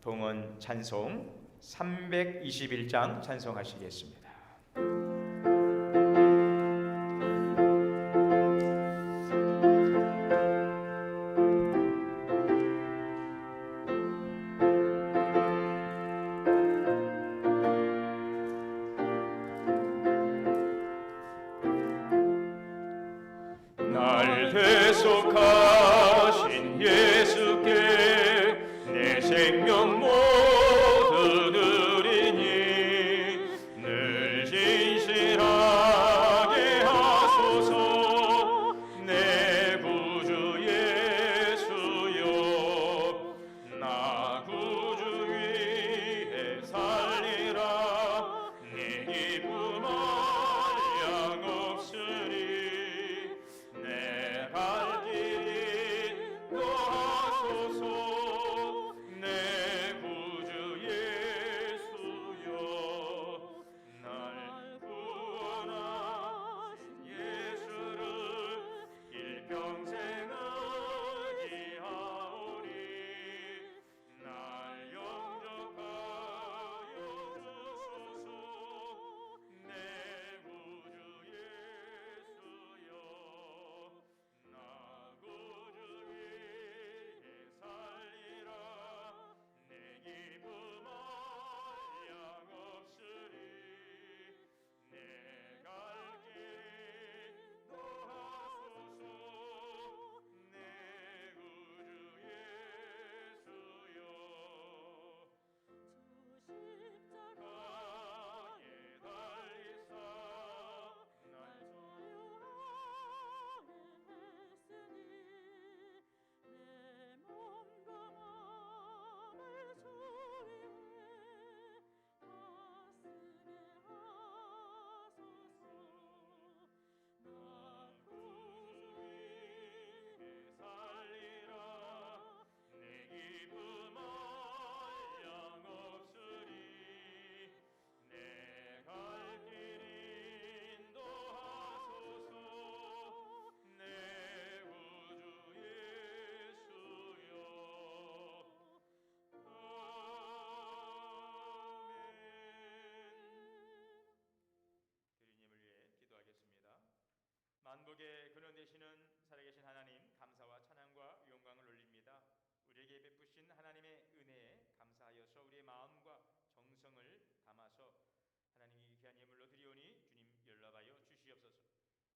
동원 찬송 321장 찬송하시겠습니다. 날 대속하신 예수께 내 생명 모두 드리니 늘 만국의 근원 되시는 살아계신 하나님, 감사와 찬양과 영광을 올립니다. 우리에게 베푸신 하나님의 은혜에 감사하여서 우리의 마음과 정성을 담아서 하나님이 귀한 예물로 드리오니 주님 연락하여 주시옵소서.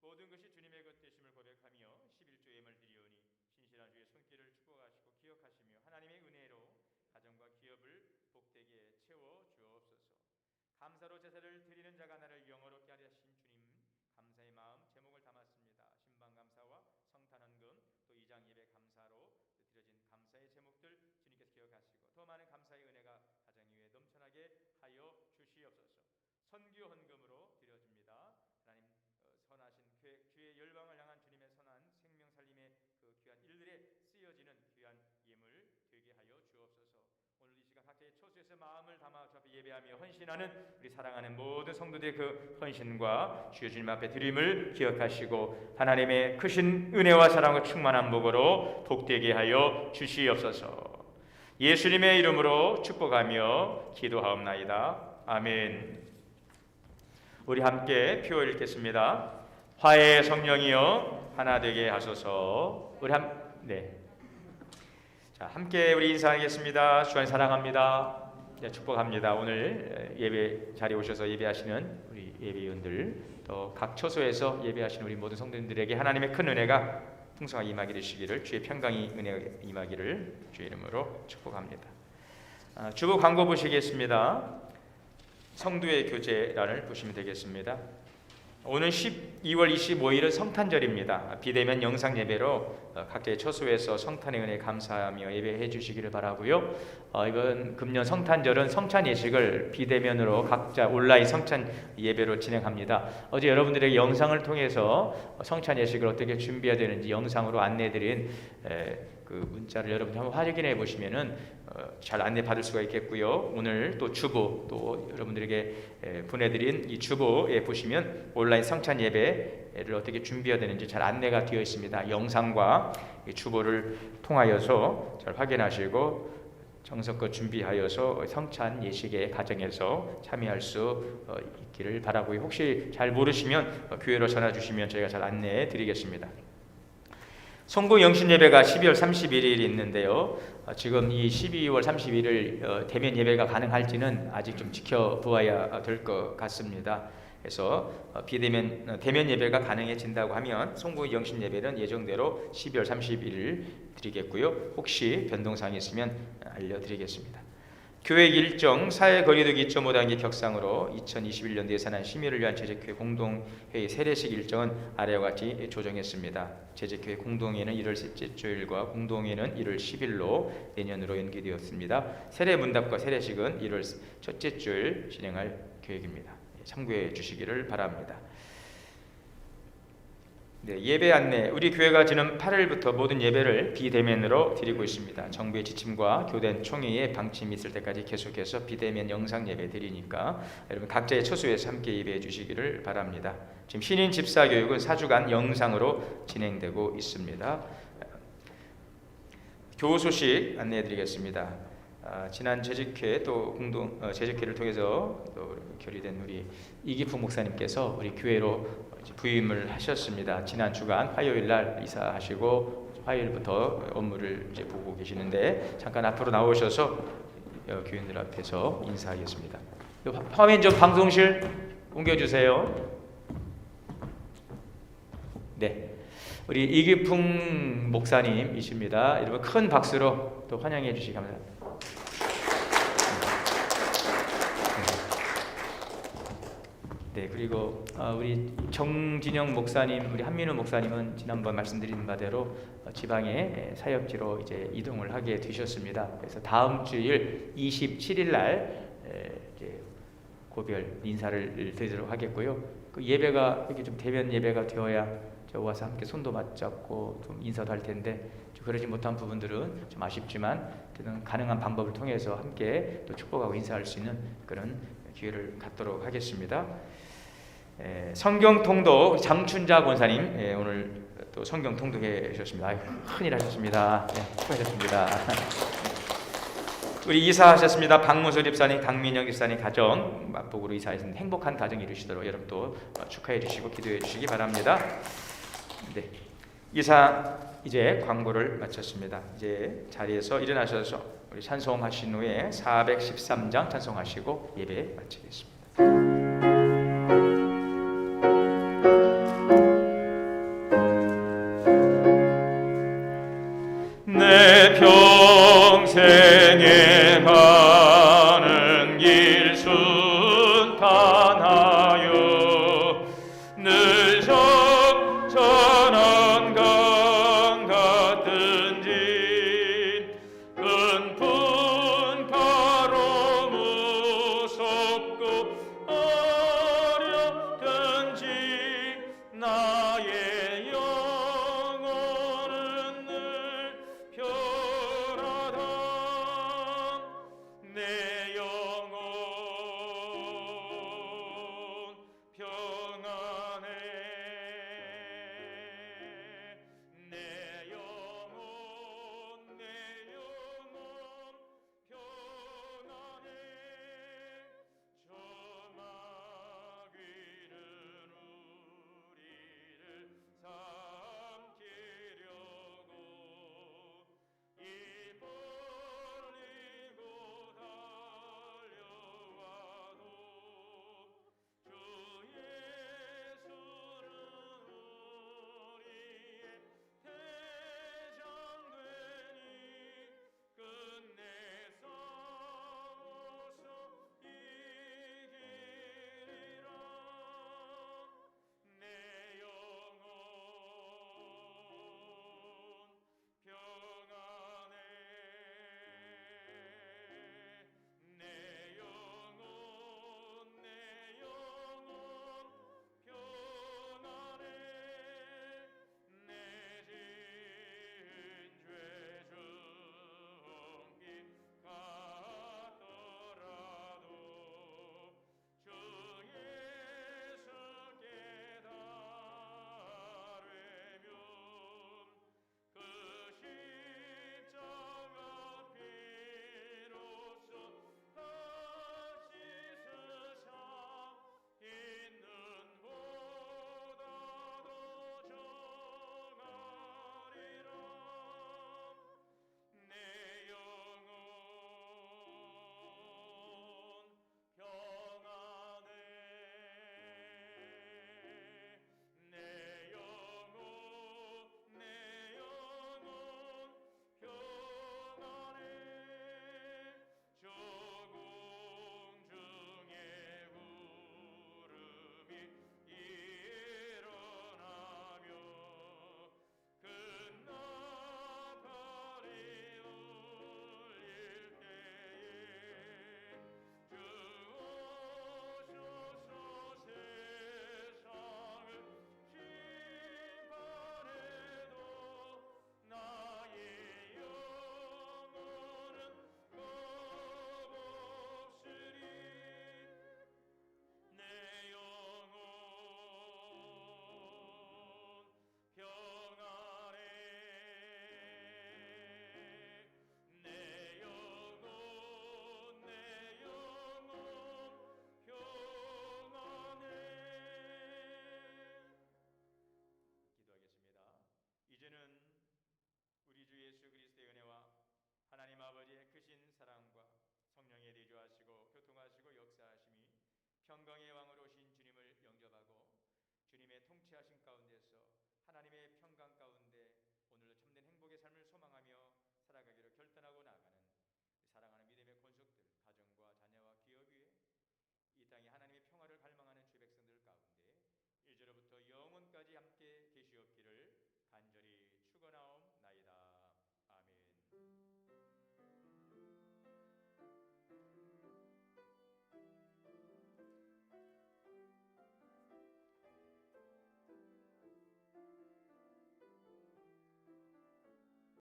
모든 것이 주님의 것 되심을 고백하며 11조 예물 드리오니 신실한 주의 손길을 축복하시고 기억하시며 하나님의 은혜로 가정과 기업을 복되게 채워 주옵소서. 감사로 제사를 드리는 자가 나를 영어롭게 하려 하신 주님, 감사의 마음 제목을 담았습니다. 신방 감사와 성탄 헌금, 또 2장 예배 감사로 드려진 감사의 제목들 주님께서 기억하시고 더 많은 감사의 은혜가 가정 위에 넘쳐나게 하여 주시옵소서. 선교 헌금으로 드려집니다. 하나님 선하신 귀의 열방을 향한 주님의 선한 생명 살림의 그 귀한 일들에 쓰여지는 귀한 예물 되게 하여 주옵소서. 오늘 이 시간 각자의 처소에서 마음을 담아 주 앞에 예배하며 헌신하는 우리 사랑하는 모든 성도들의 그 헌신과 주여 주님 앞에 드림을 기억하시고 하나님의 크신 은혜와 사랑과 충만한 복으로 복되게 하여 주시옵소서. 예수님의 이름으로 축복하며 기도하옵나이다. 아멘. 우리 함께 표 읽겠습니다. 화해의 성령이여 하나 되게 하소서. 우리 자, 함께 우리 인사하겠습니다. 주님 사랑합니다. 네, 축복합니다. 오늘 예배 자리에 오셔서 예배하시는 우리 예배위원들, 또 각 처소에서 예배하시는 우리 모든 성도님들에게 하나님의 큰 은혜가 풍성하게 임하게 되시기를, 주의 평강이 은혜가 임하기를 주의 이름으로 축복합니다. 주보 광고 보시겠습니다. 성도의 교제란을 보시면 되겠습니다. 오늘 12월 25일은 성탄절입니다. 비대면 영상 예배로 각자의 처소에서 성탄의 은혜에 감사하며 예배해 주시기를 바라고요. 이번 금년 성탄절은 성찬 예식을 비대면으로 각자 온라인 성찬 예배로 진행합니다. 어제 여러분들에게 영상을 통해서 성찬 예식을 어떻게 준비해야 되는지 영상으로 안내드린 그 문자를 여러분들 한번 확인해 보시면은 잘 안내 받을 수가 있겠고요. 오늘 또 주보, 또 여러분들에게 보내드린 이 주보에 보시면 온라인 성찬 예배를 어떻게 준비해야 되는지 잘 안내가 되어 있습니다. 영상과 이 주보를 통하여서 잘 확인하시고 정성껏 준비하여서 성찬 예식의 가정에서 참여할 수 있기를 바라고요. 혹시 잘 모르시면 교회로 전화 주시면 저희가 잘 안내해 드리겠습니다. 송구 영신 예배가 12월 31일이 있는데요. 지금 이 12월 31일 대면 예배가 가능할지는 아직 좀 지켜보아야 될 것 같습니다. 그래서 대면 예배가 가능해진다고 하면 송구 영신 예배는 예정대로 12월 31일 드리겠고요. 혹시 변동사항이 있으면 알려드리겠습니다. 교회 일정 사회 거리두기 2.5단계 격상으로 2021년도 예산안 심의를 위한 제재교회 공동회의 세례식 일정은 아래와 같이 조정했습니다. 제재교회 공동회는 1월 셋째 주일과 공동회는 1월 10일로 내년으로 연기되었습니다. 세례 문답과 세례식은 1월 첫째 주일 진행할 계획입니다. 참고해 주시기를 바랍니다. 네, 예배 안내. 우리 교회가 지난 8일부터 모든 예배를 비대면으로 드리고 있습니다. 정부의 지침과 교된 총회의 방침이 있을 때까지 계속해서 비대면 영상 예배 드리니까 여러분 각자의 처소에서 함께 예배해 주시기를 바랍니다. 지금 신인 집사 교육은 4주간 영상으로 진행되고 있습니다. 교우 소식 안내해 드리겠습니다. 지난 재직회 또 재직회를 통해서 또 결의된 우리 이기풍 목사님께서 우리 교회로 부임을 하셨습니다. 지난 주간 화요일 날 이사하시고 화요일부터 업무를 이제 보고 계시는데 잠깐 앞으로 나오셔서 교인들 앞에서 인사하겠습니다. 화면 좀 방송실 옮겨주세요. 네, 우리 이기풍 목사님이십니다. 여러분 큰 박수로 또 환영해 주시기 감사합니다. 네, 그리고 우리 정진영 목사님, 우리 한민우 목사님은 지난번 말씀드린 바대로 지방의 사역지로 이제 이동을 하게 되셨습니다. 그래서 다음 주일 27일 날 이제 고별 인사를 드리도록 하겠고요. 그 예배가 이렇게 좀 대면 예배가 되어야 저 와서 함께 손도 맞잡고 좀 인사도 할 텐데 좀 그러지 못한 부분들은 좀 아쉽지만 가능한 방법을 통해서 함께 또 축복하고 인사할 수 있는 그런 기회를 갖도록 하겠습니다. 성경 통독 장춘자 권사님 오늘 또 성경 통독해 주셨습니다. 큰일 하셨습니다. 네, 수고하셨습니다. 우리 이사하셨습니다. 박문수 집사님, 강민영 집사님 가정 만복으로 이사하셨습니다. 행복한 가정 이루시도록 여러분 또 축하해 주시고 기도해 주시기 바랍니다. 네, 이상 이제 광고를 마쳤습니다. 이제 자리에서 일어나셔서 우리 찬송하신 후에 413장 찬송하시고 예배 마치겠습니다. 내 평생에 가는 길 순탄하여 늘 적절한 강 같은 진 큰 풍파로 무섭고 어렵든지 나의 영혼은 늘 편하다. 내 영혼 평안해. 내 영혼 평안해. 저 마귀는 우리를 삼키려고 입 벌리고 달려와도 주 예수는 우리의 대장 되니 끝내 싸워서 이기리라. 내 영혼 평안해. 내 영혼 평안해. 내 진죄 중기 같더라도 주 예수께 달래면 그 십자가 피로써 다 씻으사 있는 보다도 정하리라. 내 영혼 평안해. 내 영혼 평안해. 조공 중에 구름이 일어나며 큰 나팔이 울릴 때에 주 오셔서 세상을 심판해도 나의 영혼은 겁없으리. 내 영혼 평안해. 내 영혼 평안해. 기도하겠습니다. 이제는 우리 주 예수 그리스도의 은혜와 하나님 아버지의 크신 사랑과 성령의 내주하시고 교통하시고 역사하심이 평강의 왕으로 오신 주님을 영접하고 주님의 통치하신 가운데서 하나님의 평강 가운데 오늘도 참된 행복의 삶을 소망하며 살아가기로